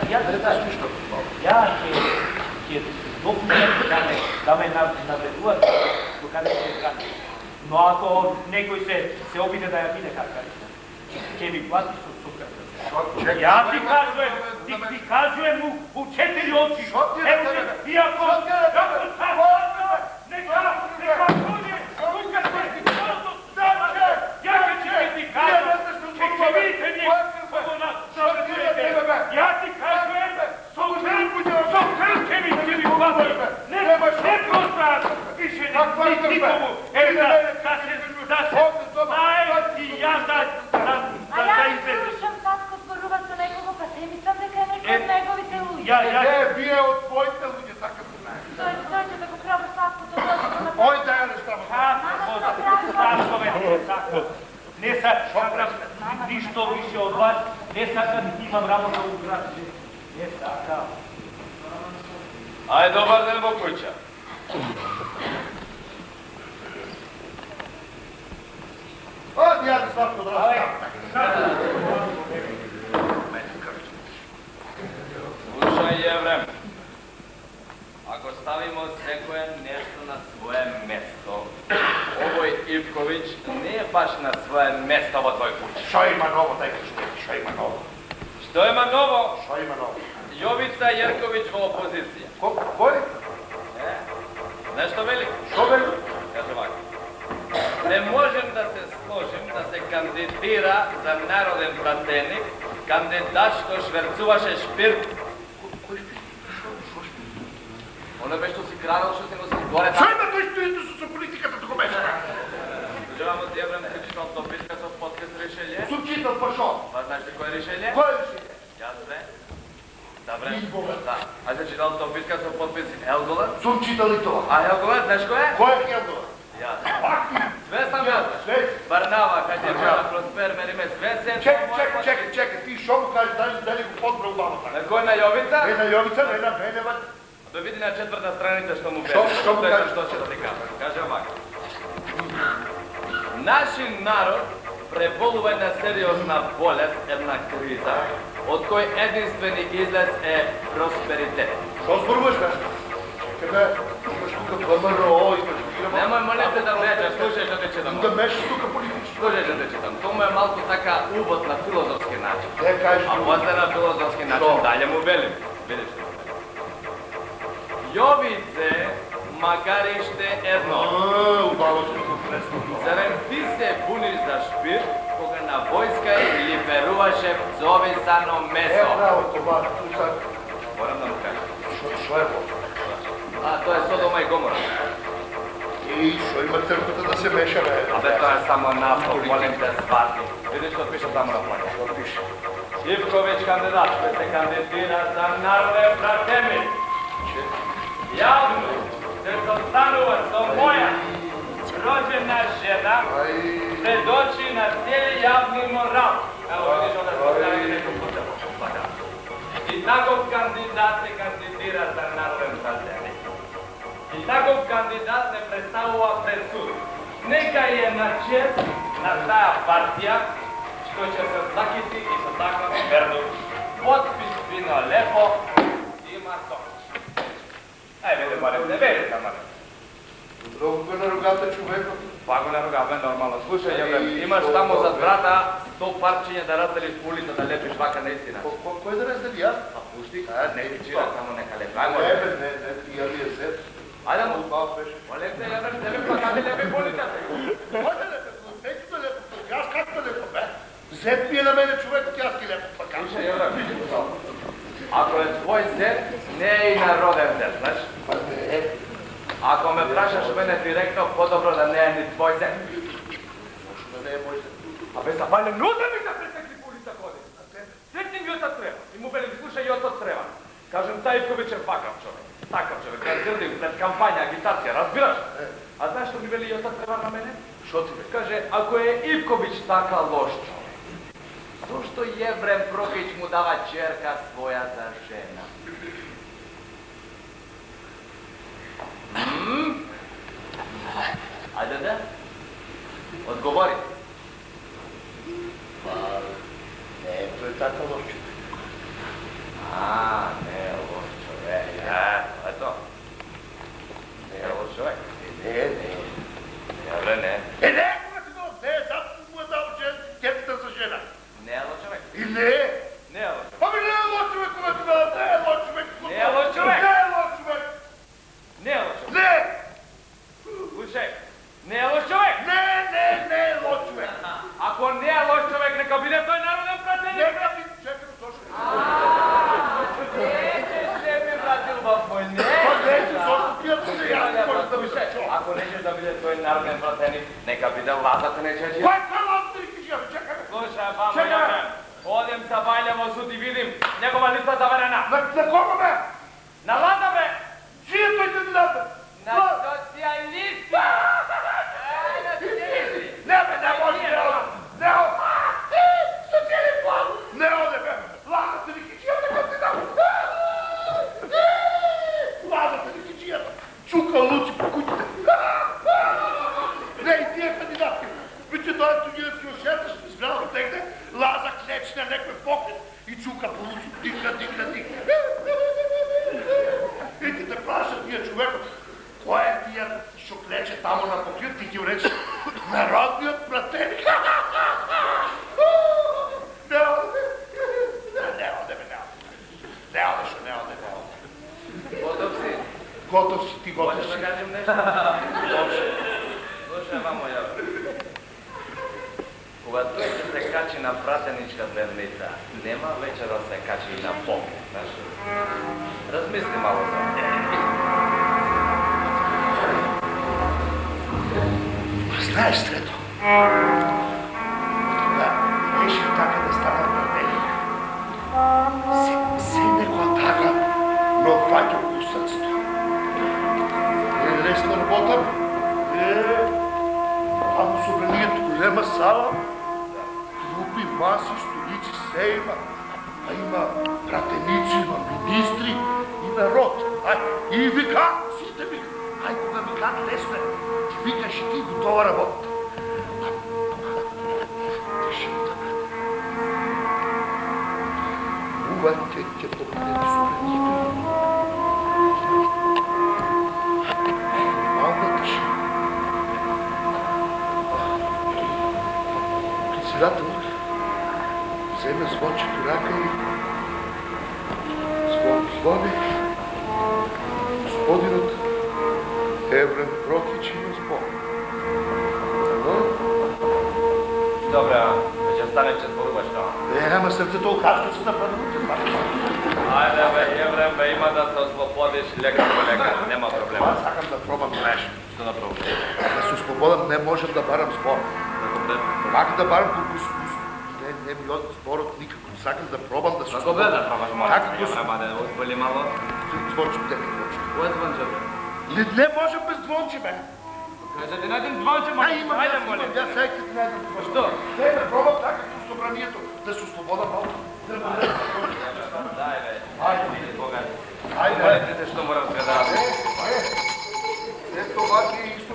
ќе допуштам да ме навредуваат до каде ќе граница. Но ако некој се обиде да ја биде кака, ќе ми плати со суката. Ја ти кажувам у 4 очи. Ево ти, иако нека ходи, суката ти просто става. Ја ќе ти кажувам, ќе видите ние како навредувате. Ја ти кажувам, со крв ќе ми плати. Не просто пише никому. Да се знае и ја да излезеш. Слушам татко зборува со некого, па се мислам дека е некој од неговите луѓе. Не, вие од твоите луѓе, така да знаеш. Дојде да го проба сладкото, дојде да направи. Ој, дај да става. Сакам, не сакам ништо више од вас, не сакам имам работа у град. Не сакам. Ај, добар ден, Бокујча. Оди, ја да Славко, да Слушај, Еврем, ако ставимо секое нешто на свое место, овој Ивковиќ не е баш на свое место во твој куќ. Шо има ново, тај кажу, шо има ново? Што има ново? Шо има ново? Јовица Јерковиќ во опозиција. Кој? Нешто вели? Што вели? Каже вака. Не можем да се сложим да се кандидира за народен пратеник кандидат што шверцуваше шпирк. Кој шпирк? Шо шпирк? Оно бе што си крадал, што си носил горе. Што има тој стоите со политиката тука беше? Кажувам од Еврем критична дописка со подказ решение. Сум читал па шо? Па знаеш ли кој решение? Кој решение? Јас бе. Добре. Избора. Да. А се читал дописка со подпис Елгола? Сум читал и тоа. А Елгола, знаеш кој е? Кој е Елгола? Јас. Све сам јас. Све? Барнава, кај е Джана Проспер, мериме све се. Чекай, ти шо му кажеш, дали го подбрал бабата? На кој на Јовица? Не на Јовица, не на Бенева. Да види на четврта страница што му бе. Што му кажеш? Што ќе да ти кажам? Каже овака. Нашиот народ преболува една сериозна болест, една криза, од кој единствени излез е просперитет. Што зборуваш, бе? Каде, имаш тука ВМРО, имаш фирма. Немој молите да мечеш, слушај што те читам. Да мешаш тука политички. Слушај што те читам. Тоа му е малку така увод на филозофски начин. Те кажеш. А после на филозофски начин Што? далje му велим. Видиш што? Јовице, макар и ште едно. Убаво се тук пресно. Зарем ти се буниш за шпир, кога на војска либеруваше зовисано месо? Браво, това, слушай. Морам да му кажам. Шо е това? А, тоа е Содома и Гомора. И шо има црквата да се меша, бе? Абе, тоа е само наслов, молим те свати. Видиш што пише таму на плака. Што пише? Ивковиќ кандидат ќе се кандидира за народен пратеник. Јавно се состанува со моја роđена жена пред очи на цели јавни морал. Ево, видиш, ода се стави некој пута. И таков кандидат се кандидира за народен пратеник. И таков кандидат не представува пред суд. Нека е на чест на таа партија што ќе се закити и со таква верно. Подпис фино лепо има тоа. Ај, виде, барем, не верите, ама. Много го наругате човекот. Па го наругавме нормално. Слушај, Јоврем, имаш таму зад врата 100 парчиња да разделиш по улица да лепиш вака наистина. Кој да раздели јас? Па пушти, Не, чира таму нека лепи. Ајмо. Не, ја ми е зет. Ајде му. Убав беше. Олем те, Јоврем, тебе па каде лепи по улицата? Кој да лепи? Неќу да лепи. Јас как да лепи, бе? Зет ми е на мене човекот, јас ги лепи. Па как? Слушај, Јоврем, ако е твој зет, не е и народен зет, знаеш? Па не. Ако ме прашаш мене директно, подобро да не е ни твој зет. Зошто да не е мој зет? Абе, запале, нуда ми да пресекли по улица ходи. Сетим ги отат треба. И му велим, слушај, и отат треба. Кажем, тај Ивковиќ е вакав човек. Такав човек, да грдим пред кампања, агитација, разбираш? А знаеш што ми вели и отат треба на мене? Шо ти бе? Каже, ако е Ивковиќ така лош човек, зошто Јеврем Прокиć му дава черка своја за жена? Ајде да? Одговори. Па, не, тој е така лош човек. Не е лош човек. Ето. Не е лош човек. Не. Јавре, не. Не, кога ти дал? Не, затоа му е дал черката за жена. Не е лош човек. И не. Не е лош човек. Ами не е лош човек, кога ти дал? Не е лош човек. Не е лош човек. Не е лош човек. Не е лош човек. Не. Слушај, не е лош човек. Не е лош човек. Ако не е лош човек, нека биде тој народен пратеник. Нека би чекам зошто. Не би вратил во војне. Па не, зошто ти ја се јас може да Слушај, бидам. ако неќеш да биде тој народен пратеник, нека биде Лазата Нечејчи. Кој лазата да ги кажа? Чекаме. Слушај, мамо, Чекай. Јоврем, одем са Бајле во суд и видим негова листа заверена. На кого бе? На Лаза, бе! Чиј е тој кандидат? На социјалисти! На социјалисти! Не бе, не може, не оде. Не оде. Социјалист план. Не оде бе. Лазата ни кичијата кандидат. Лазата ни кичијата. Чука лучи по куќите. Не, и тие кандидатки. Биче дојат туѓилски ошеташ, збрано тегне, Лаза клечне некој покрет и чука по лучи. Дикна. И ти те прашат тие човекот. Кој е тие што клече таму на покрет, ти ќе рече народниот пратеник. Не оде. Не оде. Готов си, ти готов Може си. да кажем нещо? Слушай, мамо, я. Когато той ще се качи на пратеничка дневница, нема вече да се качи и на пол. Размисли malo за това. Знаеш, Срето, да реших така да стана правеник. Се некоя така, но фаќам усъдство. Лесна работа, таму собранието голема сала, клупи, маси, столици, се има. А има пратеници, има министри и народ. И вика, сите вика. Ай, кога ми как лесно е, ти викаш и ти готова работа. Тишината, брат. Увате ќе победете собранието. Малка тишина. Председател вземе звончето рака и звони. Господинът Еврем Прокич има збор. Добре, вече стане, че сборуваш това. Ама сърцето охачка се да първите. Айде бе, Еврем бе, има да се ослободиш лека по лека, нема проблема. Аз сакам да пробам нещо. Що да пробваш? Да се ослободам не можем да барам збор. Как да барам кукус? Не ми от зборът никакво. Сакам да пробам да се ослободам. Kako da probaš, molim Как se, Еврема, да озболи malo? Звонче, тека звонче. Кое звънче, бе? Не може без звонче, бе. Кажа ти на един звънче, молим. Айде, молим. Аз всеки ти найдам звонче. Що? Не, бе, пробам така като събранието. Да се ослободам малко. Дай, бе. Айде. Богат. Айде. Молите се, що му разгледава. Ето това ти е исто.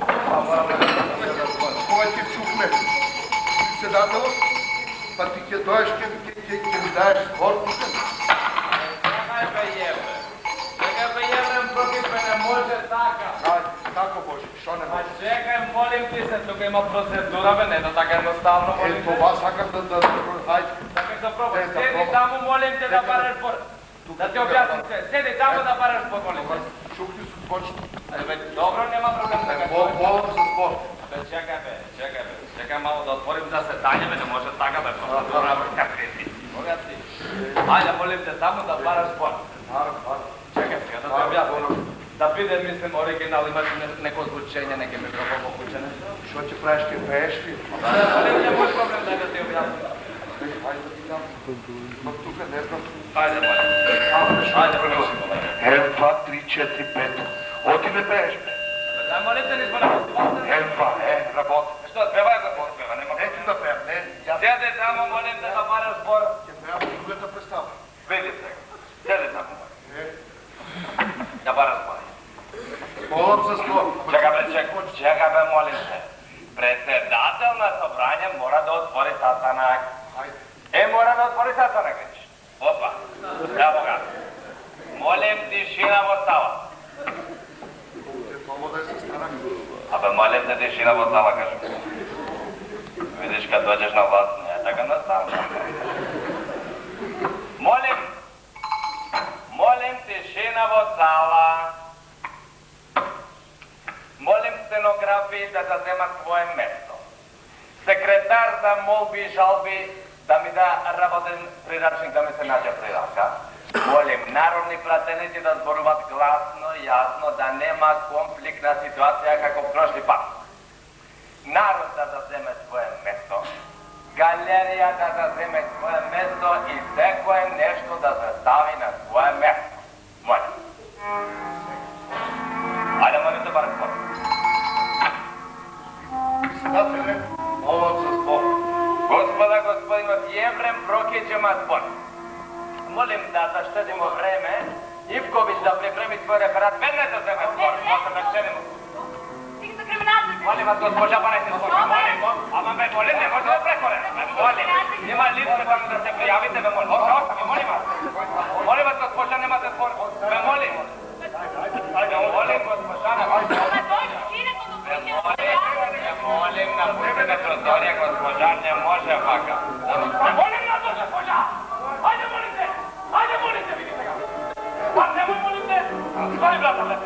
Кой ти чухме? Председател, па ти ке доеш, ке ми даеш збор. Чекай, бе, Еврем. Чекай, бе, Еврем, против бе, не може така. Како може? Шо не може? Чекай, молим ти се, тук има процедура, бе, не да така едноставно, молим те. Това сакам да... Айде. Чакай да пробваш. Седи таму, молим те да бараш збор. Да ти обясним се. Седи таму да бараш збор, молим те. Чух ти се звончето. Добро, нема проблем така. Волам за збор. Чекай, бе. Чекай малко да отворим заседание, бе, не може така, бе. Процедура, бе, как ти. Бога ти. Айде, молим те само да бараш збор. Чекай сега, да ти обясним. Да биде, мислим, оригинал, имаш неко звучение, неке микрофон покучене. Шо ти правиш, ке пееш ли? Молим, не може проблем, дай да ти обясним. Айде да ти дам. Ма тук не знам. Айде, молим. Айде, молим. 1, 2, 3, 4, 5. Оти не пееш, бе. Дай, молим те, ни звънем от това. 1, 2, работи. Що, певай какво пева, нема проблем. Ето да пеем, не. Седи само, молим те да бараш збор. Ке пеям другата представа. Види сега. Седи само. Да бараш збор. Волам за збор. Чекай бе, молим те. Председател на събрание мора да отвори састанак. Мора да отвори састанак, виж. Опа. Да, Бога. Молим тишина во сала. Какво да е състанак? Абе, молим те тишина во сала, кажем. Видиш, kad dođeš na vlast, не така наставно. Молим тишина во сала. Молим стенографии да заземат свое место. Секретар за молби и жалби да ми да работен прирачник да ми се наđe при рака. Молим народни пратеници да зборуват гласно, ясно, да нема конфликтна ситуација како прошли пат. Народ да заземе свое место. Галерија да заземе свое место и секое нешто да се стави на свое место. Молим. Ајде, молим да барам збор. Председателе, волам за збор. Господинот Еврем Прокич има збор. Молим да заштедимо време. Ивкович да приpremi свой реферат. Веднага да вземе збор, да се разчедимо. Стига за криминалци. Молим вас, госпожа, барайте збор. Молим. Ама бе, молим, не може да прекоре. Молим. Има листа там да се приявите, бе, молим. Молим вас. Молим вас, госпожа, немате збор. Бе, молим. Молим, госпожа, Молим на пустите прозория, госпожа, не може вака. Молим на то, госпожа! Айде, молите! Види сега! Па, немoj, молите! Стани, брата,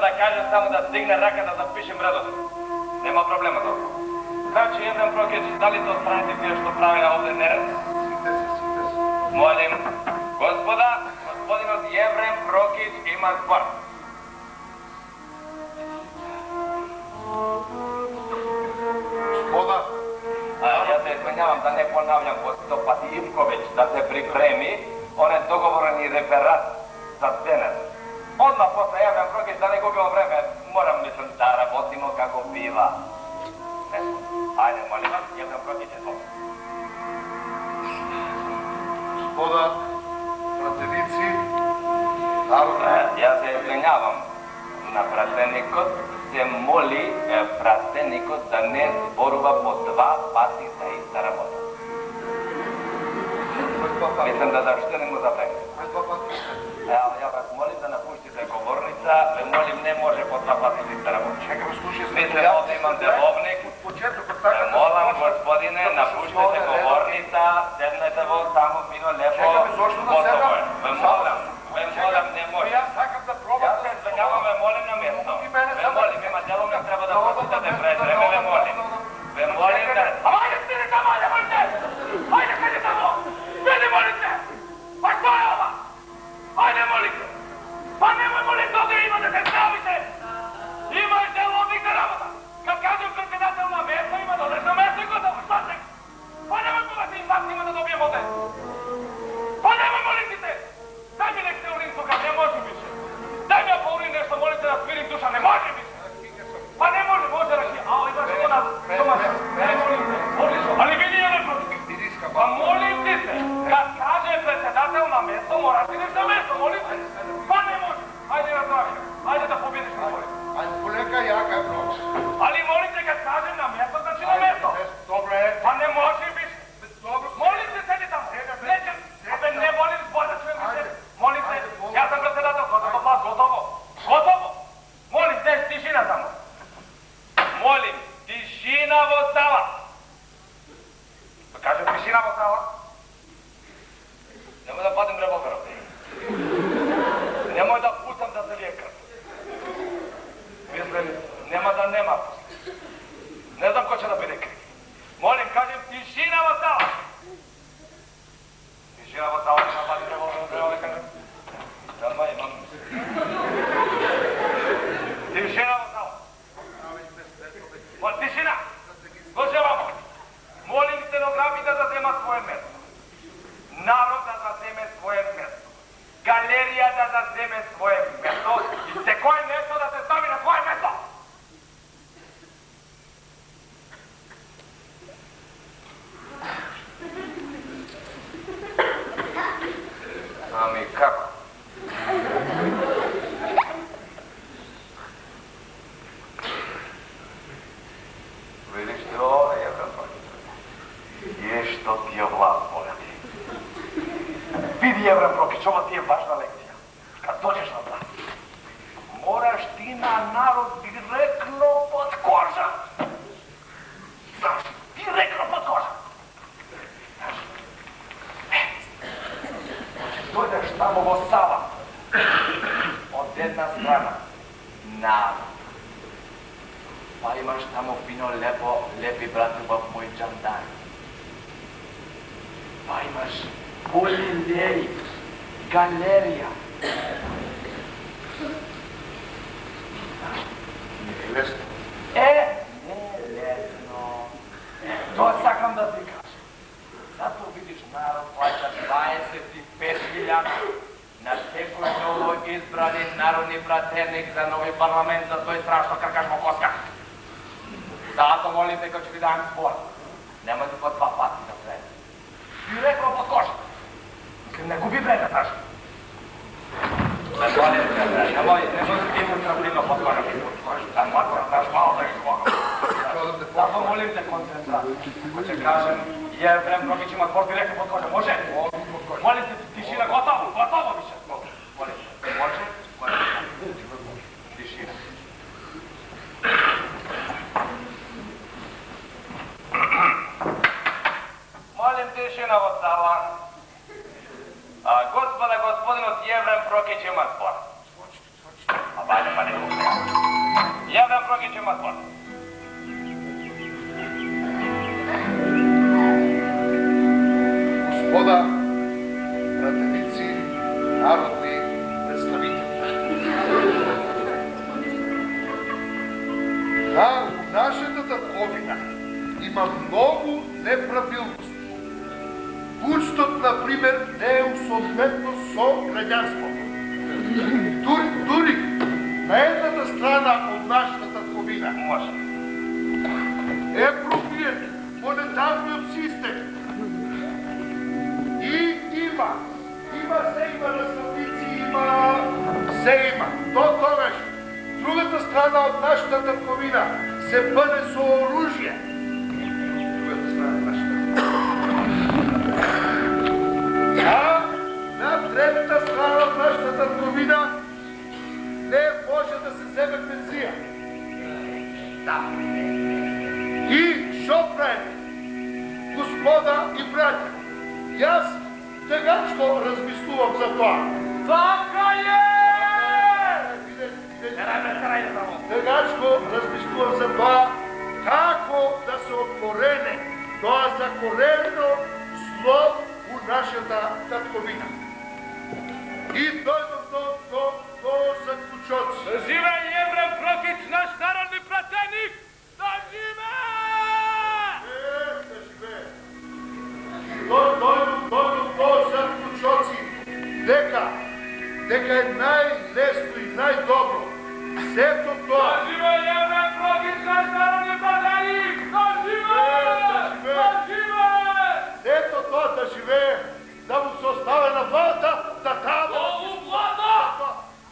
da kažem samo da stigne raka da zapišem redoslijed. Nema problema dobro. Znači, Jevren Prokić, da li to stranite gdje što pravi na ovdje nered? Molim, gospodin od Jevren Prokić ima zbor. Gospoda. Ja se izvinjavam da ne ponavljam gospodin Ivković da se pripremi onaj dogovoreni referat za danas. Odmah posle Jevren Prokić da ne gubimo vreme, moram mislim da rabotimo kako biva. Ajde, molim vas, Jevren Prokić je to. Gospoda, pratenici, narodne... Ja se izvinjavam na pratenikot, se moli pratenikot da ne zborува po 2 pati za ista rabota. Mislim da zašto ne mu zapremite. Ja vas molim da napuštite govornica, molim ne može po 2 pati za ista rabota. Mislim ovdje imam delovnik. Molim gospodine, napuštite govornica, sednete vol tamo fino lepo, gotovo je. Molim, ne može. Ja se izvinjavam, molim na mjesto. Molim, ima delovnik, treba da pročitate pred vreme, molim. Molim da... Ajde, stiri tamo, ajde, molite! Ajde, kad je tamo! Vidi, molite! Pa što je ova? Ajde, molite! Pa nemoj moliti ovdje, imate se stavite! Imaj delovnik da rabota! Kad kažem predsjedateljna mjesta, ima dolazno mjesto i gotovo, šta se? Pa nemoj po vašim faktima da dobijem ovdje! Pa nemoj moliti se! Daj mi nek se urin toga, ne može više! Daj mi ja po urin nešto, molite da smirim duša, ne može više! Pa ne može, može rakija, a ovaj baš to nas, ali vidi jedan protiv. Pa molim ti se, kad kaže predsjedatelj na mjesto, moraš ideš na mjesto, molim te. Pa ne može, ajde na zdravlje, ajde da pobjediš na molim. Ajde, poleka jaka je proč. Ali molim te kad kažem na mjesto, znači na mjesto. Dobro je. Pa ne može više. Molim te, sedi tamo. Nećem, ne volim zbor da čujem više. Molim te, ja sam predsjedatelj, gotovo. Molim te, tišina tamo. Molim, tišina vo sala. Pa kažem tišina vo sala. Nemoj da padem revolverom. Nemoj da pucam da se lijekam. Mislim, nema posle. Ne znam ko će da bude kriv. Molim, kažem tišina vo sala. Tišina vo sala, nema padem revolverom. Imam. Tišina vo sala. Tišina! Dođe vamo! Molim stenografi da zazema svoje mjesto. Narod da zazeme svoje mjesto. Galerija da zazeme svoje mjesto. I se koje mjesto da se stavi na svoje mjesto! A mi kako? Vidiš to, Jevren Prokić? Je što ti je vlast voleti. Vidi, Jevren Prokić, ovo ti je važna lekcija. Kad dođeš na vlast, moraš ti na narod direktno pod koža. Znaš, direktno pod koža. Znaš, dođeš tamo vo sala. Od jedna strana, narod. Pa imaš tamo fino lepi bratubov moj džandar. Pa imaš Polileji, galerija. Lesno. Nelesno. To sakam da ti kažem. Zato vidiš narod plaća 25.000 na sekoj novo izbrani narodni praternik za novi parlament, za to je strašno krkašmo koska. Zato molim te kad ću ti dajem zbor. Nemojte po 2 pati da sve. Direktno pod koža. Mislim, ne gubi vreme, znaš. Ne molim te, nemoj ti ustrpljivo pod koža. Da makar, znaš, malo da ih mogu. Zato molim te koncentraciju. Hoće kažem, Jevren Prokić ima zbor direktno pod koža. Može? Molim te, tišina, gotovo više. Molim te, može? Tišina. Molim tišina od sala. Gospodin od Jevren Prokić ima zbor. Pa ne Прокиче Матвор. Господа, пратеници, народни представители. Да, у нашата татковина има много неправилности. Пучтот, например, не е усоветно со граѓанството. Дури, на едната страна од нашата татковина е профилен монетарниот систем. И има наставници, се има. До тогаш, другата страна од нашата татковина се бъде со оружје. Другата страна од нашата. А на третата страна од нашата татковина не може да се земе пензија. Да. И шо прави, господа и браќа, јас тегачко размислувам за тоа. Така е! Тегачко размислувам за тоа како да се отворене тоа закоренено зло у нашата татковина. И дојдов до заклучоци. Да живе Еврем Прокич, наш народни пратеник! Да живе! Да живе! Дојдов до заклучоци. Дека е најлесно и најдобро. Сето тоа. Да живе Еврем Прокич, наш народни пратеник! Да живе! Да живе! Сето тоа да живее, да му се оставе на владата, да таа... Долу влада!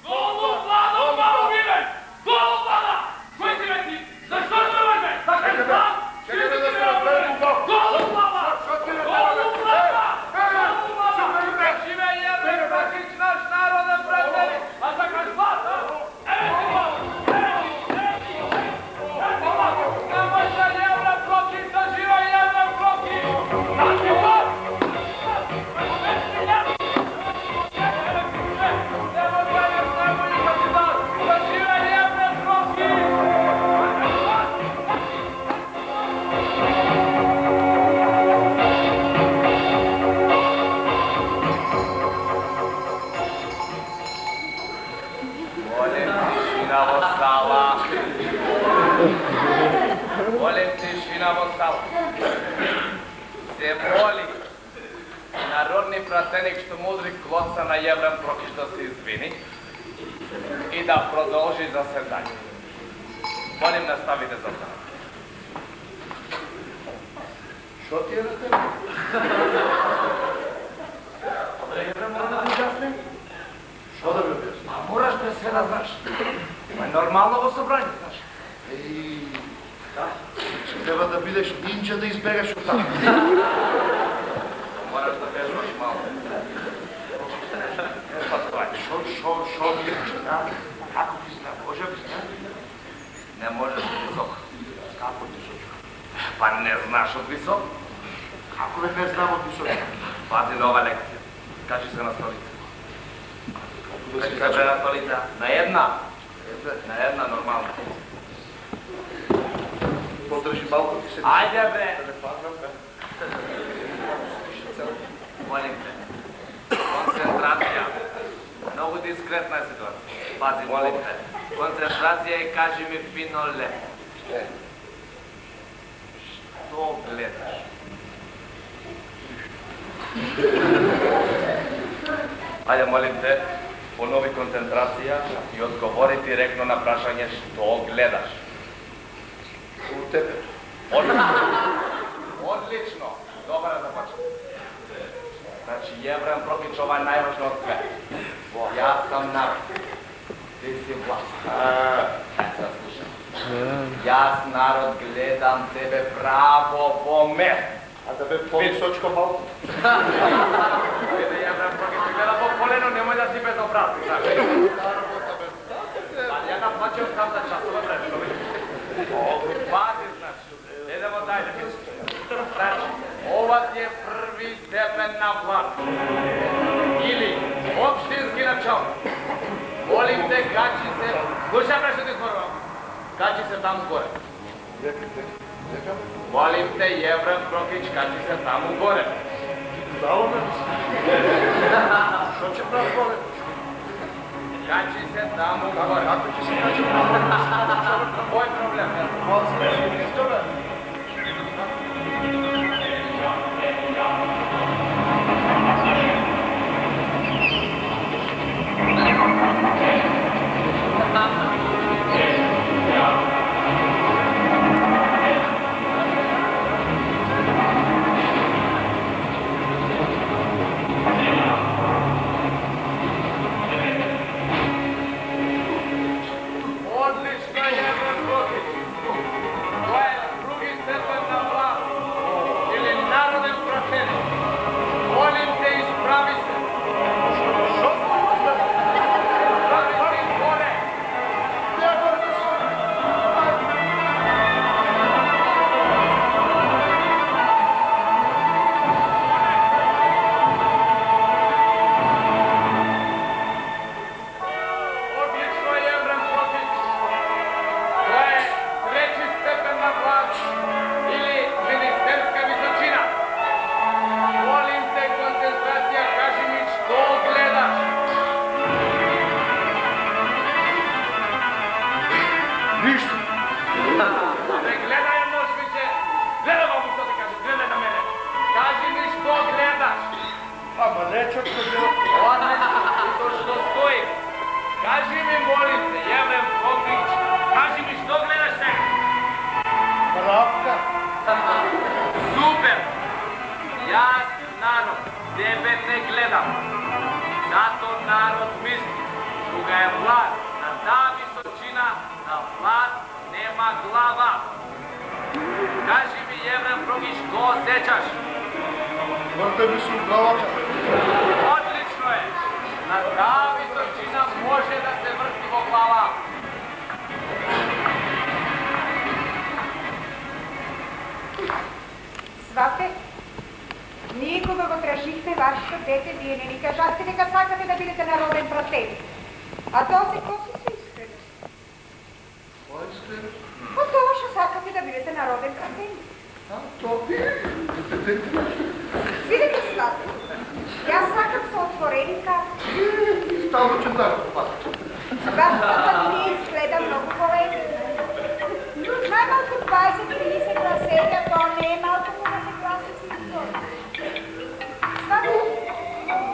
Долу влада, маловивен! Долу влада! Кој си бе ти? Зашто не можеш? Така е да? Чекай да се разберем убаво. Долу влада! Долу влада! Долу влада! Да живе Еврем Прокич, наш народен пратеник! А така е влада! Ево ти влада! Не може Еврем Прокич, да живе Еврем Прокич! Да живе! Молим тишина во сала. Се моли народни пратеник што мудри клоца на Еврем Прокич да се извини и да продолжи заседање. Молим наставите за тоа. Шо ти е на тебе? Еврем, мора да објасни? Шо да ми објасни? А мораш да се разбраш. Тоа е нормално во собрање, знаеш. Да, треба да бидеш нинџа да избегаш од таму. Мораш да бежиш малко. Шо бидеш, да? Како ти зна? Може би зна? Не можеш од висок. Како ти сочува? Па не знаш од висок. Како не знам од висок? Пази на ова лекција. Кажи се на столица. Како да Кажи на столица. На една нормално. Подржи малко ти се... Ајде бре! Да не паднам, бе. Молим те. Концентрација. Многу дискретна е ситуација. Пази, молим те. Концентрација и кажи ми фино ле. Што гледаш? Ајде, молим те, понови концентрација и одговори директно на прашање што гледаш. У тебе. Одлично. Добро да започнем. Значи, Еврем Прокич, ова е најважно од све. Јас сам народ. Ти си власт. Сега слушам. Јас народ гледам тебе право во мест. А да бе по-височко малко. Види, Еврем Прокич се гледа по колено, немој да си безобразни, знаеш. Ali ja naplaćam sam za časova vremena. Pazi, znači, idemo dalje. Znači, ova ti je prvi stepen na vlast. Ili opštinski načelnik. Molim te, kači se... Slušaj, bre, što ti zborujem. качи се там горе. Нека. Молим те, Еврем Прокич, качи се там горе. Дало ме. Що че прав горе? Качи се там горе. Како ќе се качи? Твой проблем. Отлично, Еврем Прокич. Това е други степен на власт или народен пратеник. Молим те, изправи се. Изправи се горе. Отлично, Еврем Прокич. Това е трети степен на власт или министерска височина. Молим те, концентрация, кажи ми, що гледаш? Нищо. Не гледай, Мошвиче. Гледай, бабу, що ти кажеш, гледай на мене. Кажи ми, що гледаш? Ама не чак да гледам. Отлично, то що стои. Кажи ми, молим те, Еврем Прокич, кажи ми, що гледаш сега? Правка. Супер! Јас, народ, тебе не гледам. Зато народ мисли, кога е власт на таа височина, на власт нема глава. Кажи ми, Еврем Прокич, што осеќаш? Върте ми се от главата. Отлично е! На таа височина може да се врти во глава. Свате, ние кога го тражихме вашето дете, вие не ни кажахте дека сакате да бидете народен пратеник. А то се коси се искреност. Кой е искреност? А тоа што сакате да бидете народен пратеник. А, то вие. Видите, свате, јас сакам со отворени карти. Стално чендар, папа. Вашата фамилија изгледа многу поведена. Најмалку 20-30 гласетја, то не е малко кога се гласи с историја. Свате,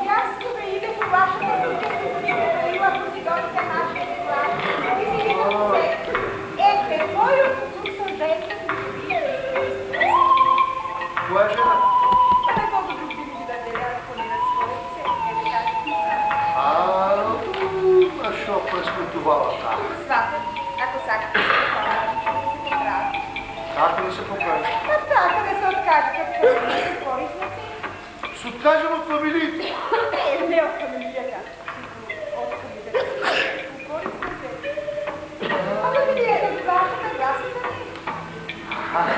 јас кога идех у вашата куќа, прила посидовите нашите гласи, и си викам се, ете, мојот тук со жена, Која жена? па не мога друг да ми да деля ако не да својце, ете кажи писа. А шо прескутувала та? Свате, ако сакате се поправи, да се поправи. Како да се поправи? Па така да се откажете от фамилијата корисници. Се откажем от фамилиите. Не от фамилијата. От фамилијата. Корисници. Ама вие да ги вашата гласите не.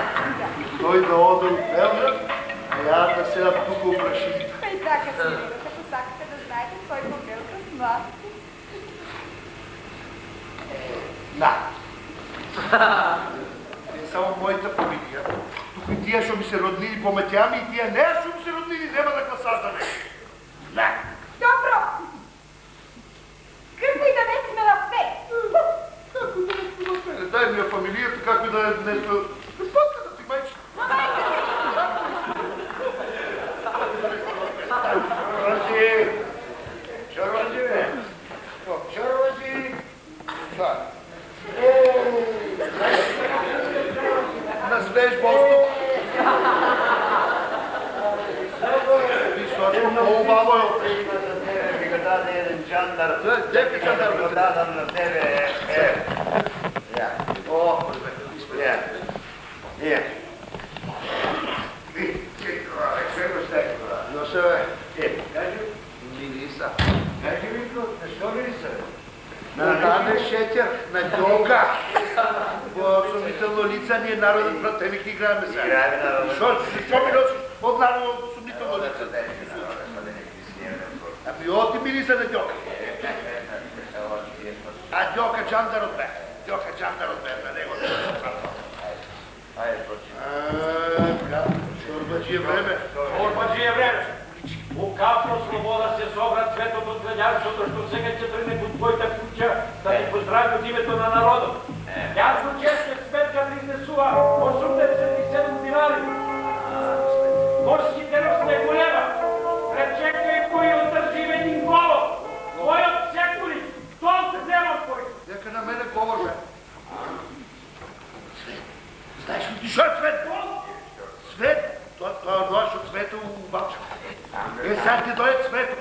Той да оде от Белград, а ја да седам тук у прашините. И така си, ако сакате да знаете кој по Белград младите. Да. Не само моята фамилија. Тук и тия што ми се роднини пометјами и тия не што ми се роднини нема да гласаш за мене. Не. Добро! Како и да не сме на пе. Како да не сме на пе? Дай ми ја фамилијата, како да не сме... Безплатна да ти мајче. Чорози! Чорози, бе! Чорози! Šta? Na svež vozduk. Visočno poubavo je. Bi ga dade jedan čandar. Gdje bi čandar? Bi ga dadam na tebe. Ja. O, ja. Ja. Svego šta je? Joseve. Kaži? Ministar. Kaži mi to, što ministar? Нададе шетер на Ѓока. Во сумнително лица ние народен пратеник играеме сега. Играеме народен. Шо ми носиш од народно сумнително лица? Ами оти мириса на Ѓока. А Ѓока чандарот бе. Дьоха джандар от мен на него. Айде, прочи. Чорбаджи е време. Чорбаджи е време. Лукавно слобода се собра цветото от гледачото, що сега ще тръгне под твоята куча да ни поздрави от името на народа. Ясно честен сметка да изнесува 87 динари. Горските разлегорева. Пречекай кой отдържи един голо. Кой от сектори? Толкова вземам кой. Нека на мене говор, бе. Знаеш ли ти шо е Цвет? Цвет? Той дойш от Цвето у Балча. Сега ти дойде Цвето.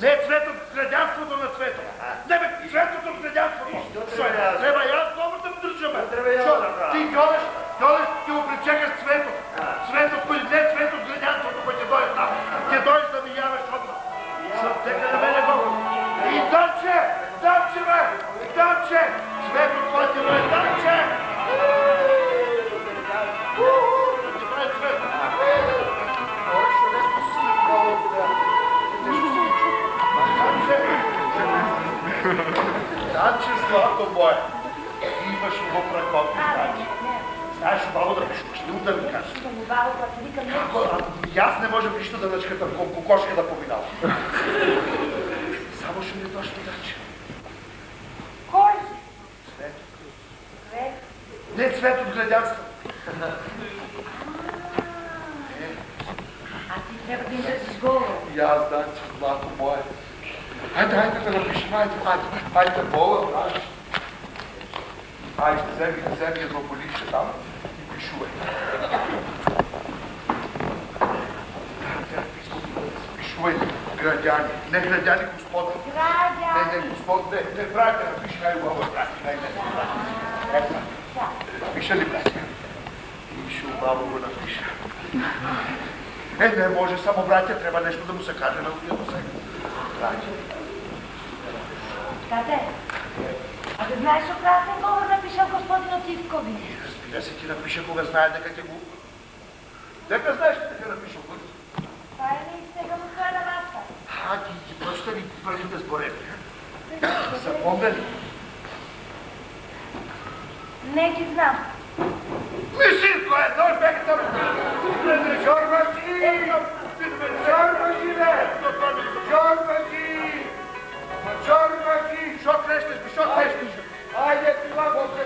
Не Цвето, градянството на Цвето. Не бе, Цветото в градянството. Треба и аз много да държа, бе. Ти дойдеш, ти го причекаш Цвето. Цвето, не Цвето в градянството, кой ти дойде там. Ти дойдеш да ми явеш отна. Защото тека на мене говор. И Данче, бе, Данче. Цвето, твой ти дойде, Данче. Данче, злато мое, ти имаш любов на кофе, Данче. Знаеш, бабо да пишу, ще да ми кажеш. И аз не можем нищо да начката в кокошка да поминава. Само ще ми дошли, Данче. Кой? Цвето. Цвет? Не Цвет от гледянство. А ти трябва да излезеш горе. И аз, Данче, злато мое. Айде да напишем, айде бола, знаеш. Айде, вземи едно болище там и пишувай. Пишувай градяни, не градяни, господа. Градяни. Не, господ, не, братя, напиши най-убаво, братя, не. Пиша ли, братя? Пиша, убаво го напиша. Не може, само братя, трябва нещо да му се каже на удието сега. Братя. Таде, а да знаеш окрасен говор напишал господин Отивкови? Разбира се, ти напиша кога знае дека ти го... Дека знаеш дека напиша го? Това е ли сега му това на маста? Ги прочитали първите сбореви. Запомня ли? Не ги знам. Мисинко е, нож бега там. Чорбаджи! Чорбаджи, бе! Чорбаджи! Чорбаджи! Шо крещеш, бе, шо крещеш? Айде, това го се!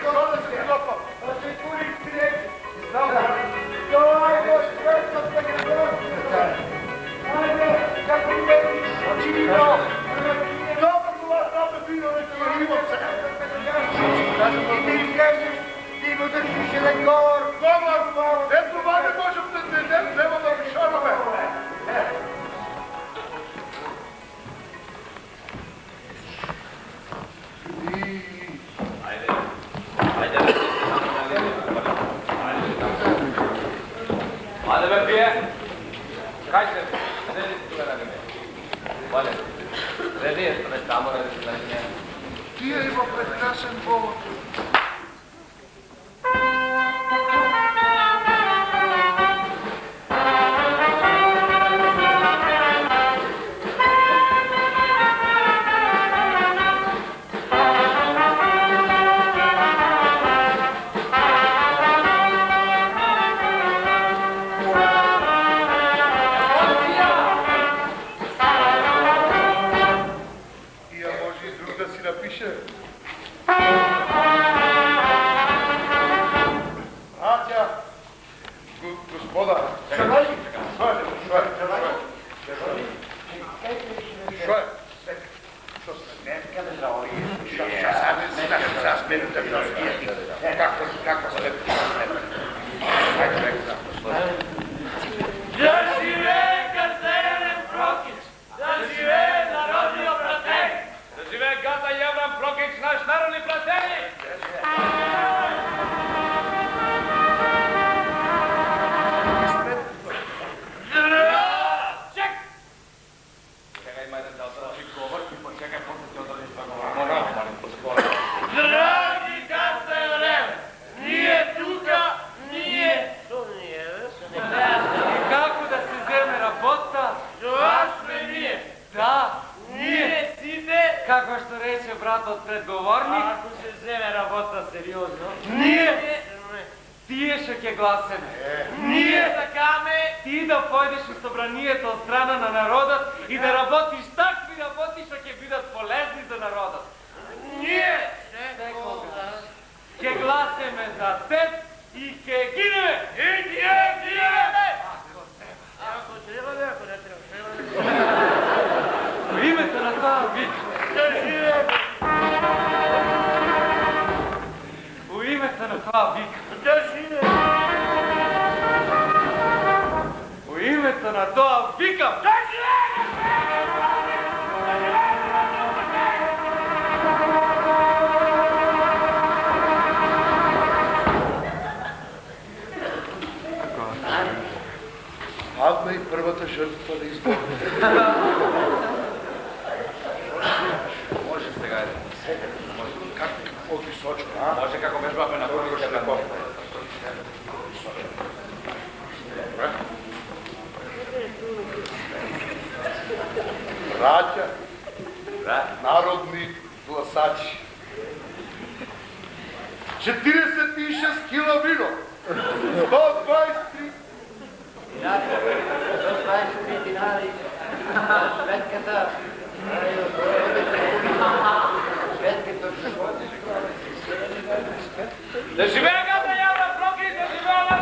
Шо да се глопа? Да се кури в пилети. Знам, да. Айде, шведството да ги глопа. Айде, как ми метиш? Очи ми до. Добро това става вино, не ти имам сега. И ти излезеш, ти го държиш един говор. Говор! Ето това не можем да дадем, взема да ми шараме. Айде бе, пие! Кай се, седи си тук на мен. Вале, седи е, само да се занимава. Тия има прекрасен повод. Драги Гастелев, ние тука сериозно. Ние! Тие ще ке гласеме. Ние сакаме ти да појдеш у собранието од страна на народот и да работиш такви работи што ќе бидат полезни за народот. Ние ќе гласеме за теб и ќе гинеме. И ќе гинеме! Ако треба, ако не треба. Во името на тоа вика. Во името на тоа вика. Во името на тоа викам! Падна и првата жртва на избор. Може сега. Како ги сочка, а? Може како вежбавме на прво. Браќа, народни гласачи. 46 кила вино, 123 динари. Светката. Да живее гата Јавна Прокрит, да живее на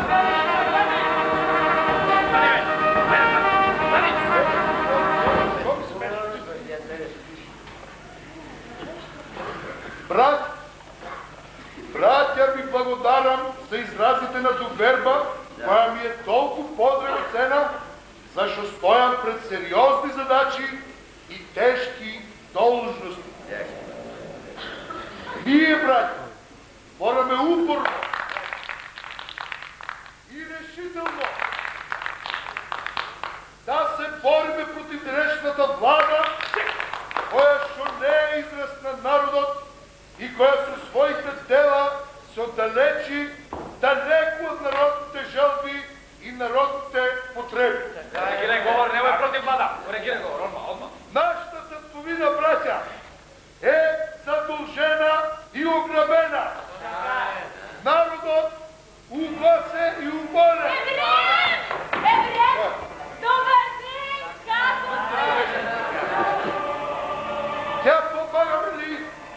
Браќа, ви благодарам за изразите на доверба, која ми е толку подрагоцена, зашто стојам пред сериозни задачи и тешки должности. Ние, браќа, мораме упорно и решително да се бориме против денешната влада, која што не е израз на народот и која со своите дела се оддалечи далеку од народните желби и народните потреби. Регирай говор, немој против влада. Регирай говор, одма. Нашата татковина, браќа, е задолжена и ограбена. Народот угласе и уморе. Еврем! Добар ден! Како сте? Ќе помагаме ли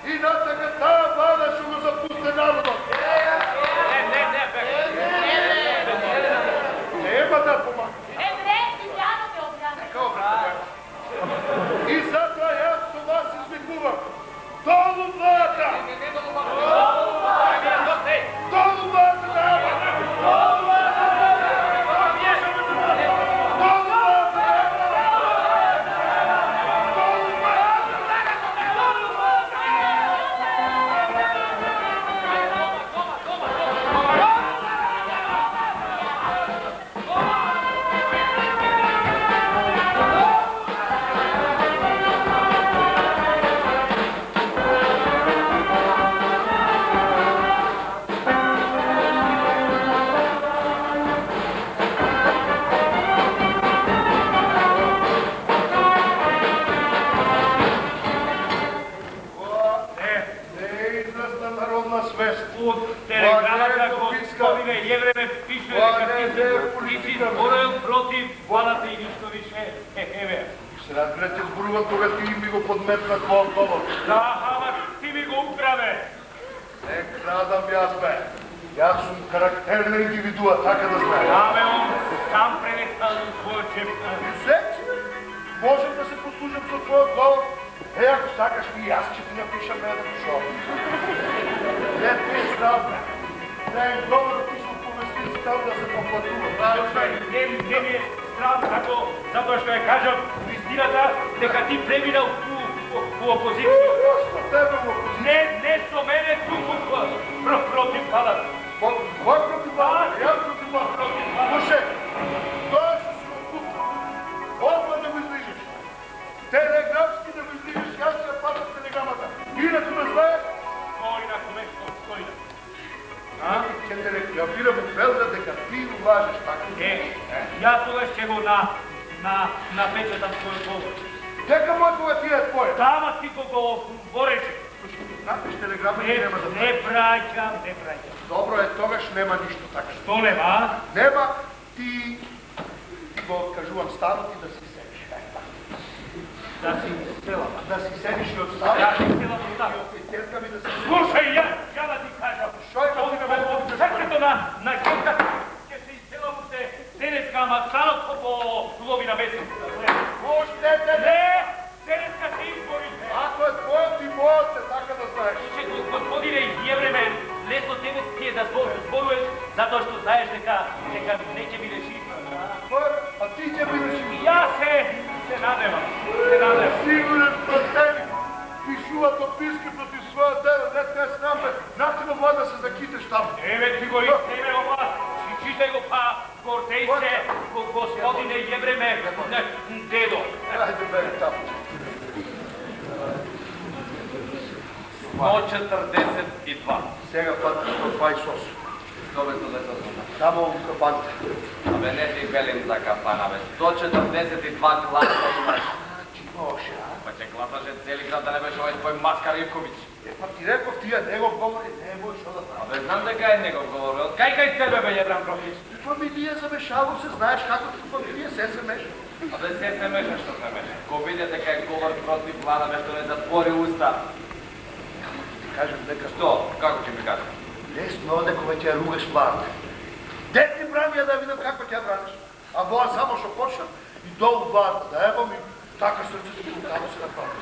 и натака таа влада што го запусте народот? Нема да помага. Еврем, Јано те обрана. И затоа јас со вас извикувам. Долу влада! Долу влада! Долу влада! Разберете, зборувам кога ти ми го подметна твоя говор. Да, ама ти ми го украде. Не крадам јас, бе. Јас сум карактерна индивидуа, така да знае. Абе, он сам пренесал у својот джеп. Сечи, можем да се послужам со твојот говор. Ако сакаш и јас ќе ти напишам еден шоу. Не ти е здрав, бе. Да е говор пишам по вестници там да се поплатува. Не ми е страв, затоа што ја кажам вистината дека ти преминал у опозиција. Со тебе у опозиција? Не со мене, туку против владата. Кој против владата? Јас против владата. Слушај, тоа што си откупил, одма да го излижеш. Телеграфски да го излижеш, јас ќе патам телеграмата. Инаку да знаеш, стои на место, стои на. Ќе те рекламирам у Белга дека ти лажеш така. Јас тогаш ќе го напечатам својот говор. Дека мој кога ти е твој? Тама ти го бореше. напиш телеграма и нема да... Не праќам. Добро е, тогаш нема ништо така. Што нема? Нема, ти го кажувам старо, ти да си седиш. Да си селава. Да си седиш и од старо. Да си селава од старо. Офицерка ми да си седиш. Слушај, ја да ти кажам. Шо е да ти ме Од срцето на ќелка ќе се изселам уште денеска, ама станото по лови на месец. Уште Не, денеска се изборите. Ако е твојот и мојот, така да знаеш. Че, господине, јевреме, лесно тебе ти е да зборуваш, затоа што знаеш дека не ќе бидеш избран. А ти ќе бидеш избран. Јас се надевам. Сигурен противник. Пишува дописки против своја деда, детка е срам бе. Нафтино влада се закитеш таму. Еве ти го истеме ова. Читай го па, гордеј се, господине јевреме, дедо. Ајде бери таму. 142. Сега патиш 128. Добре, тоа е тоа. Тамо у капаната. Абе, не ти велим за капана, бе. 142 гласа имаш. Може, а? Па ќе гласаше цели град да не беше овој твој Маскар Ивковиќ. Па ти реков тие негов говори, немој шо да прави. Абе, знам дека е негов говор. Кај тебе, бе, Јебран Прохич? Фамилија замешало се, знаеш како ти фамилија се меша. Абе, се меша што се меша. Ко виде дека е говор против влада, бе, што не затвори уста. Кажем дека Што? Како ќе ми кажеш? лесно оде кога ќе ругаш влада. Дет ти брани ја да видам како ќе браниш. А воа само што почна и долу влада, да ебам и така срцето ти како се направи.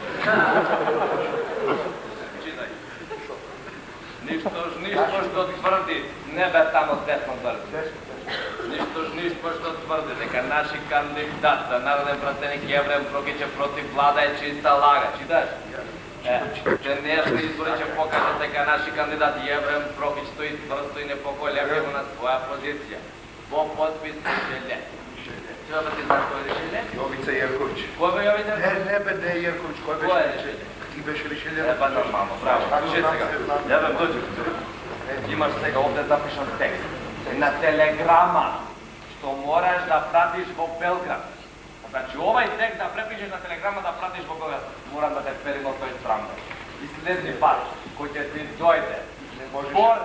Читай. Ништо што тврди, не бе тамо десно тврди. Ништо што тврди дека наши кандидат за народен пратеник Јеврем Прохич против влада е чиста лага. Читаш? Денешни избори ќе покажат дека наши кандидат Јеврем Прохич стои тврсто и непоколебливо на своја позиција. Во подпис Шеле. Што да ти знаеш кој е Шеле? Јовица Јерковиќ. Кој бе Јовица? Не бе, не е Јерковиќ, кој Кој е беше? Шеле? Ти беше ли Шеле? Па нормално, браво. Слушај сега. Јавем, дојди. Имаш сега овде запишан текст. На телеграма, што мораш да пратиш во Белград. Значи, овај текст да препишеш на телеграма да пратиш во Белград. Морам да те перим од тој срамно. И следни пат, кој ќе ти дојде збор,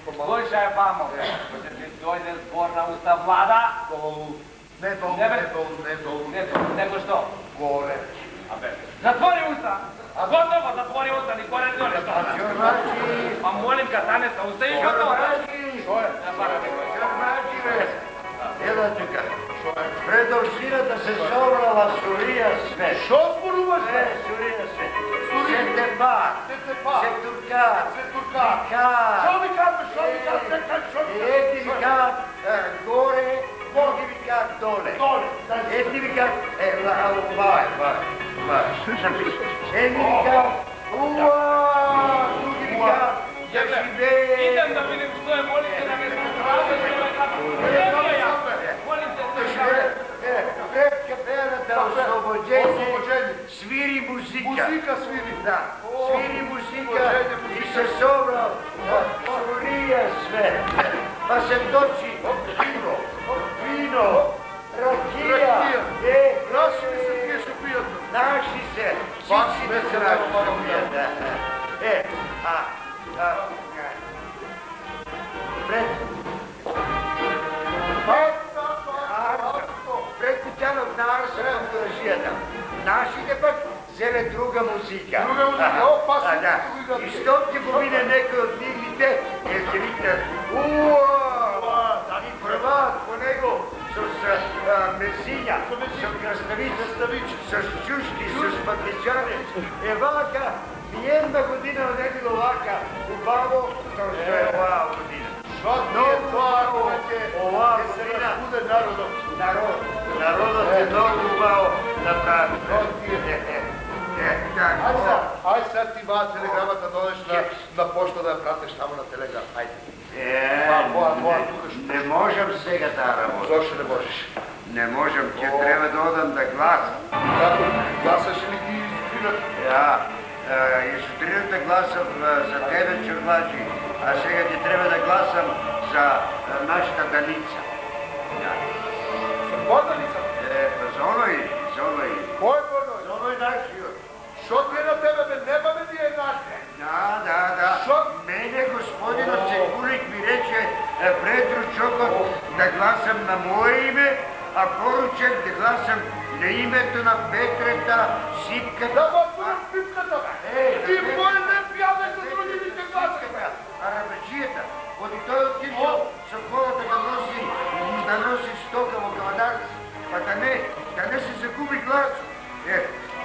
слушај вамо, кој ќе ти дојде збор на уста влада, Не долу. него што? Горе. Абе, затвори уста! Готово, затвори уста, ни горе дојде што? Па молим ка стане са уста и готово. Шо е? Ела тука. Пред общината се собрала Сурија свет. Шо зборуваш? Сурија свет. Сетепар. Сетуркар. Шо ми кажеш? Едни ми кажат горе, други ми кажат доле. Едни ми кажат, едни ми кажат, други ми кажат, да живее. Идем да видим што е, молим те да не се Пред капелата освобоđenje свири музика. Музика свири. Да, свири музика и се собрал Сурија свет. Па се точи вино, ракија. Наши ми се тие што пијат. Наши се. Баш Всички не се наши треба пијат, да. Пред Куќанов на Арсенал държијата. Нашите пак земе друга музика. И што ќе помине некој од нивните, ќе викне и прваат по него со месиња, со краставици, со чушки, со патличани. Вака, ниједна година не било вака убаво, како што е оваа година. Шо ти е тоа, оваа ќе се година разбуде народот. Народот е многу убаво направи. Ај сега ти ваа телеграмата додеш на пошта да ја пратиш таму на телеграм. Ајде. Не можам сега таа работа. Зошто не можеш? Не можам, ќе треба да одам да гласам. Како? Гласаш или ги избират? И сутринта гласам за тебе, Чорбаджи, а сега ќе треба да гласам за нашата Даница. Кој Даница? За оној. Кој оној? За оној нашиот. Шо ти е на тебе, бе? Нема ме ти е наш. Да. Мене господинът Секулик ми рече Петро Чоков да гласам на мое име, а поручек да гласам на името на Петрета, Сипката... Да бъдем пипката, бе! Ти мой не пядеш за другите гласки, бе! Арабаджията, оди той отишъл с хората да носи стока в гладар, па да не се загуби глас.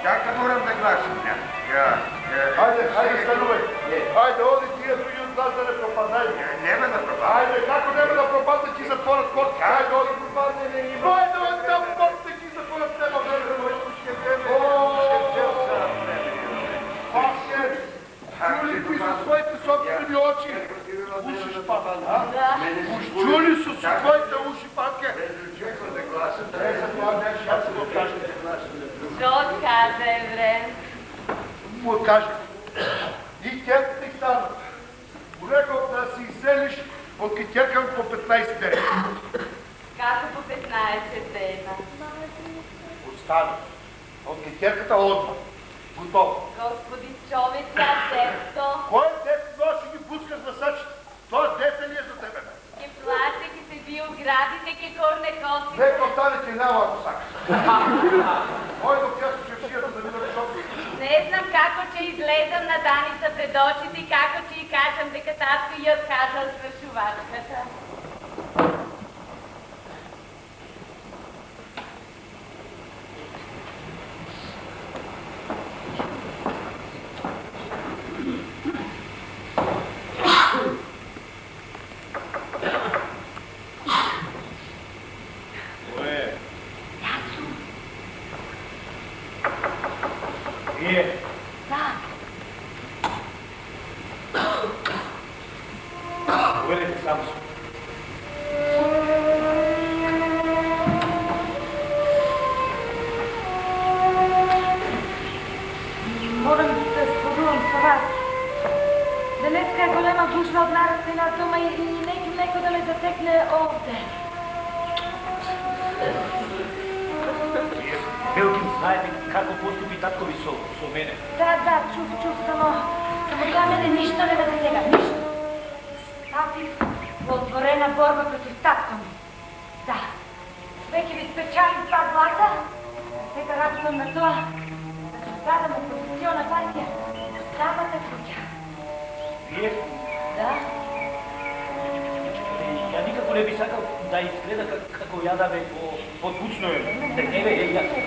Така морам да гласам. Хайде, станувай. Хайде, оди тия други от нас да не пропадай. Нема да пропадне. Хайде, како нема да пропадне, ти затворят порт. Хайде, оди пропадне, не има. Хайде, оди там порт, ти затворят нема време. Чули ти със своите собствени очи? Уши шпатка, а? Чули със своите уши патка? Що отказа, Еврен? Му каже, и тях ти стана. Урекал да си изселиш от китякам по 15 дена. Како по 15 дена? Остана. От китяката отма. Готово. Господин човеца, детето. Кой дете това ще ги пускаш на съчета? Това дете ли е за тебе, бе? Ке плаче, ке се би оградите, ке корне коси. Нека остане ти няма, ако сакаш. Кой до тя се чешията да видя шопи? Не знам како ќе излезам на Даница пред очите и како ќе й кажам дека татко ја откажал свършувачката. Чув, само това мене нищо не да засега, нищо. Пати в отворена борба против татко ми. Да, веќе ви спечалим 2 гласа, сега рачувам на това да създадам опозиционна партия в самата куќа. Вие? Да. Ја никако не би сакал да изгледа како ја да ме подбучнуе.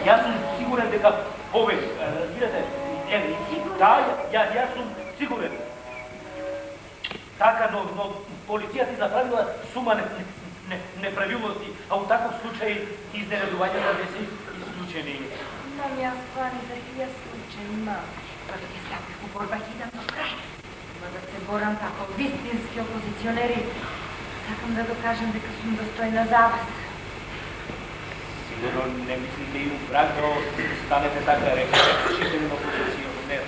Јас сум сигурен дека победи, разбирате? Да, јас сум сигурен. Така, но полицијата ти направила сума неправилности, а у таков случај изненадувањата не се исклучени. Имам јас плани за тия случаи, имам. Като ќе ставих у борба идам до крај. Има да се борам како вистински опозиционери. Сакам да докажем дека сум достојна за вас. Сигурно не мислите и у брак да станете така решителен опозиционер.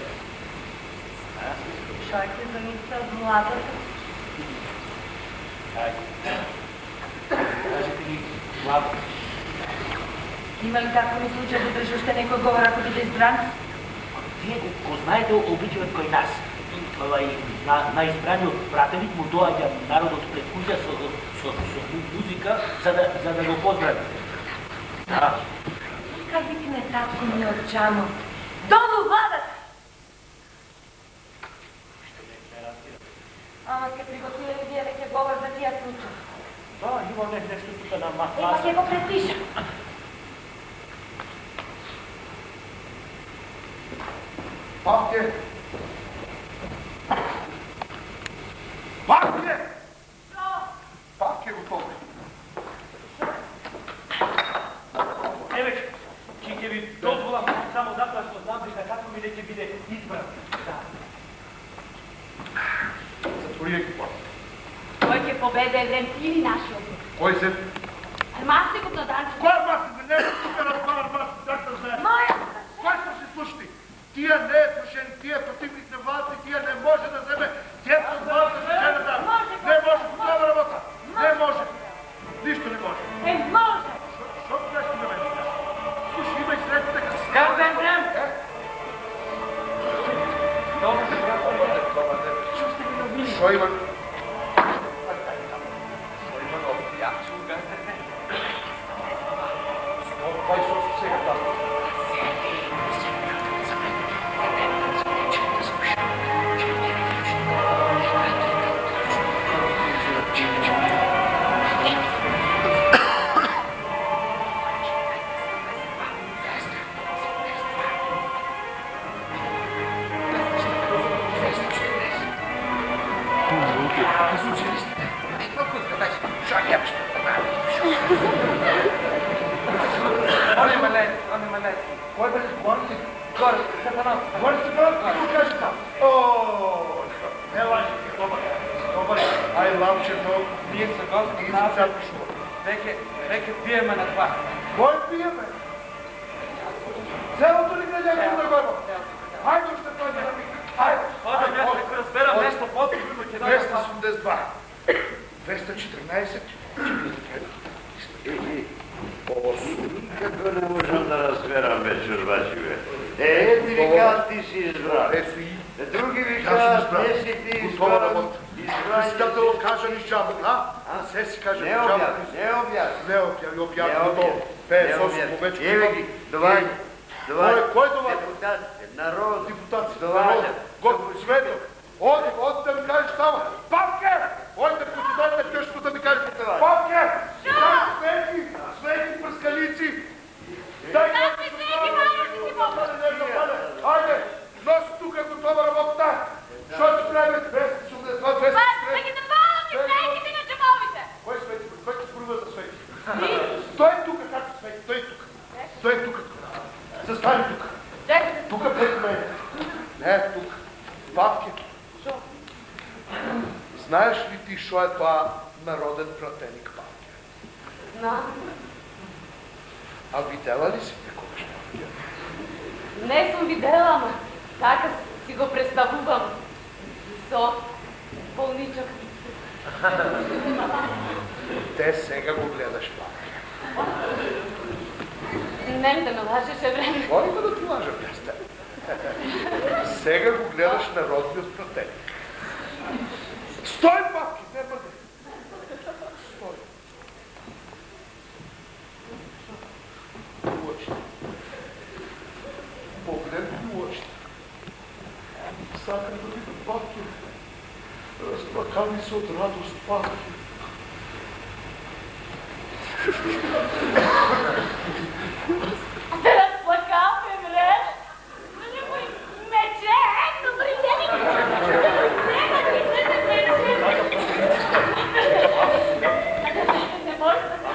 Човек е зависа от младата. Кажете ми, младо. Има ли такво ми случай да държи още некој говор ако биде избран? Вие го знаете обичајот кој нас. На избраниот пратеник му доаѓа народот пред куќа со музика за да го поздрави. Да. Нека викне татко ми од джамот. Долу владата! Ама сте приготвили вие веќе говор за тия случаи. Да, има нешто тука на маса. Ема ќе го предпишам. Папке! Папке! Папке готово. Еве, ќе ви дозволам само затоа што знам дека како ми ќе биде избран. Да. Затворија ги папке. Кој ќе победе Еврентини нашиот? Кој се? Армастикот на Данчо. Кој армастик? Не е тука разбар армастик, така знае. Моја! Кој сте се слушати? Тия не е слушен, тия противник на власта, тия не може да вземе дето от власта за жена да. Не може по това работа. Не може. Нищо не може. Може! Що нещо на мен? Слушай, имай средства, дека си... Как бе, Брем? Добре, На социалистите. Толкова дай си. Шо ябаш? Они малец. Кой бе? Горе? Горе, Стефанов. Горе Стефанов, какво кажеш там? О, не лажи, добър. Ай, ламчето. Ние са гости нас. Веке пиеме на това. Кой пиеме? Цялото ли гледяко на горба? Хайде още той да ми. Хайде. Ходим, аз не разберам нещо по-трудно. 282. 214. Какво не можем да разберам, бе, чурбачи, бе? Едни викат, ти си избран. Други викат, не си ти избран. Председател кажа ни жаба, а? Се си каже не обяви. Не обяви, готово. Пее, сосо, повече. Еве ги, довади. Кой довади? Депутатите, народ. Депутатите, довади. народ. Господи, Свето, оди да ми кажеш само. Папке! Оди да ти дойде на къщето да ми кажеш. Папке! Свети пръскалици! Дай Айде, носи тук готова работа. Що си правим? 282, 283. Кой Свети? Кой ти спорува за Свети? Той е тук, както Свети, той е тук. Той е тук. Застани тук. Тук пред мен. Не, тук. Папки. Знаеш ли ти, що е това народен пратеник Папки? Знам. А видела ли си такова Папки? Не съм видела, ама така си го представувам. Висок, пълничък. Те сега го гледаш Папки. Не да ме лажеше време. Моли да ти лажа без теб. Сега го гледаш народният пратеник. Стой, Папки! Не бъде! Стой! Лъчите. Погледни лъчите. Сакам да видя Папки. Разплакани се от радост, Папки. Се разплакаваме, бре! Мече! Добри не може да се...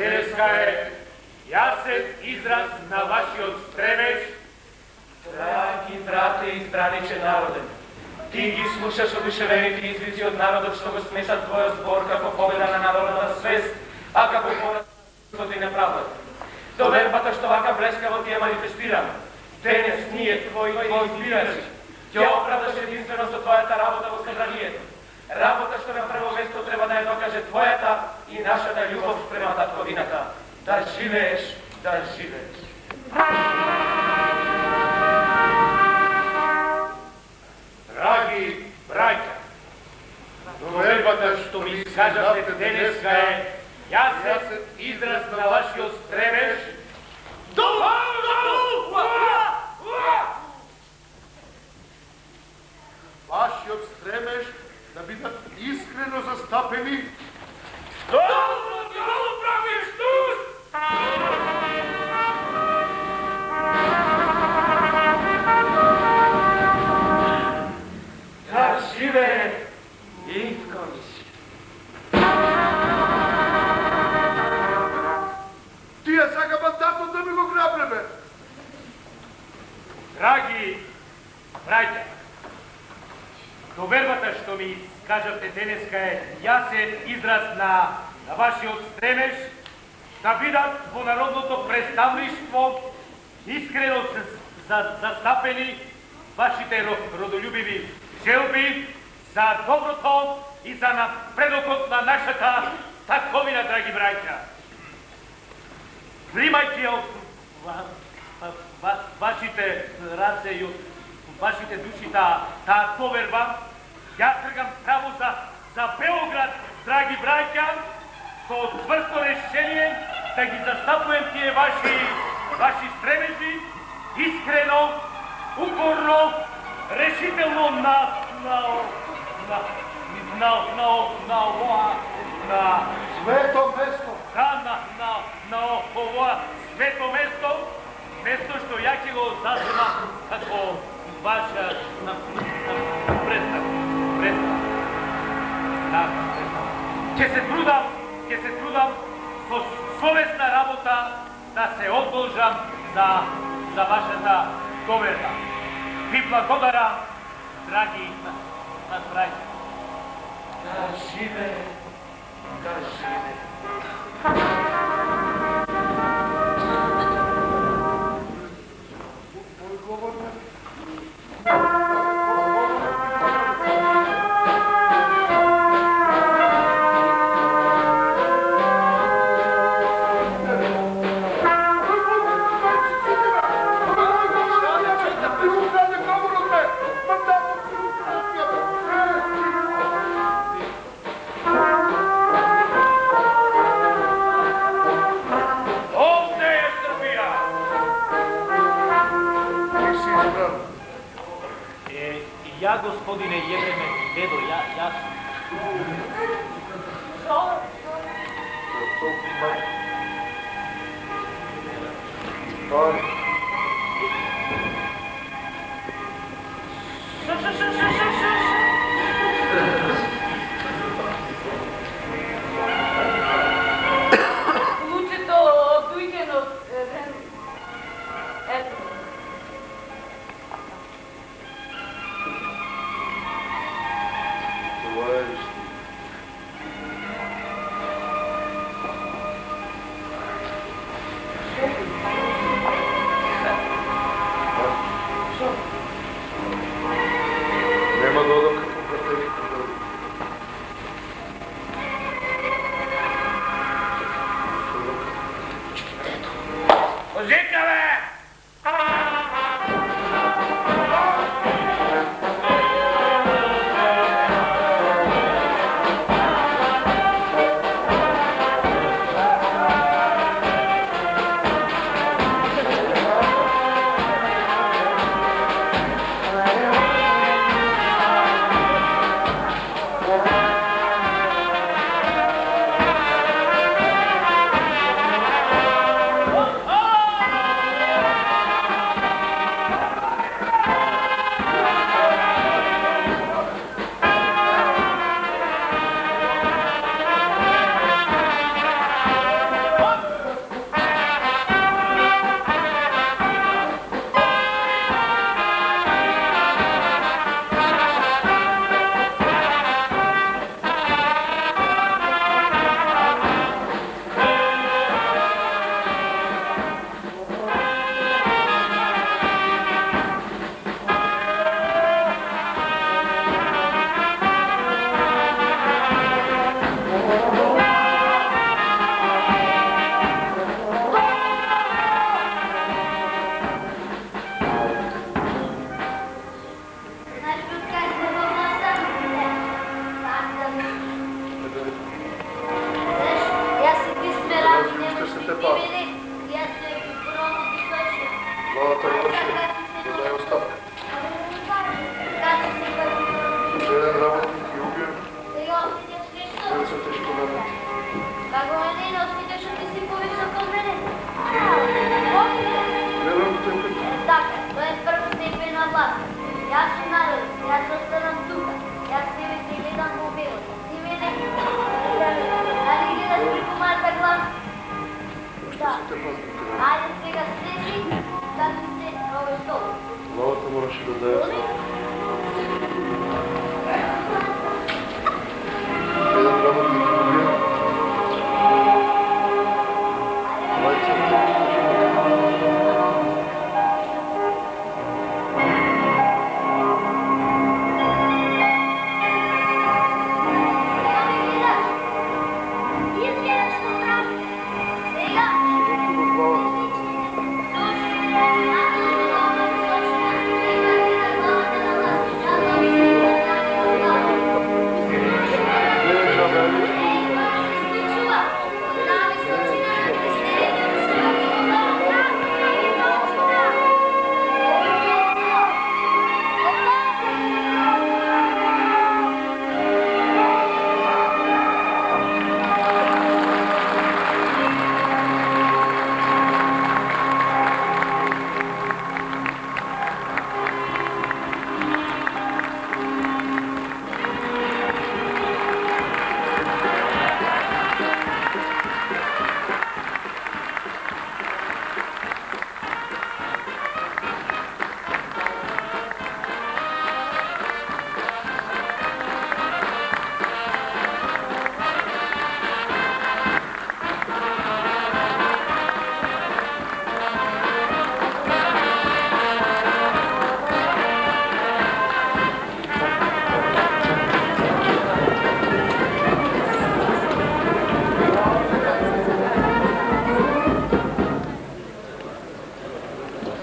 deneska je jasen izraz na vašiot stremež. Dragi brate i straniče narode, ti ги слушаш одушевените извици од народот што го смеша твоја збор како победа на народната свест, а како пораз на неправдата. Довербата што вака блескаво ти ја манифестираме. Денес ние, твои избирачи, ќе оправдаш единствено со твојата работа во собранието. Работа што на прво место треба да ја докаже твојата и нашата љубов према татковината. Да живееш, да живееш. Драги браќа, довербата што ми кажате денеска е јасен израз на вашиот стремеж. Вашиот стремеж да бидат искрено застапени. Долу правиш туз! Да живее Ивко Миши. Тие сака мандатот да ми го грабнеме. Драги браќа, довербата што ми кажате денеска е јасен израз на вашиот стремеж да бидат во народното представништво искрено застапени вашите родолюбиви желби за доброто и за напредокот на нашата татковина, драги браќа. Примајте од вашите раце и од вашите души таа доверба, ја тргам право за Белоград, драги браќа, со цврсто решение да ги застапуем тие ваши стремежи, искрено, упорно, решително на Свето место. на ова свето место што ја ќе го заземам како ваша представа. Ќе се трудам со совесна работа да се одолжам за вашата доверба. Ви благодарам, драги браќа. Да живее, да живее. Ја, господине Јереме, дедо, јас... Лучето дојдено... Ето. Нема да одам како брателите. Озика, бе! ще пак. Главата имаше да дай оставка. Един работник и убил. Деца тежко ранети. Гледам те питам. Така, тоа е првостепена власт. Јас сум народ, јас останам тука. Јас тебе те гледам по белото. Ти мене? Дали гледаш преку мојата глава? Да. Ајде сега слежи, да ти се овој стол. Главата мораше да даде оставка.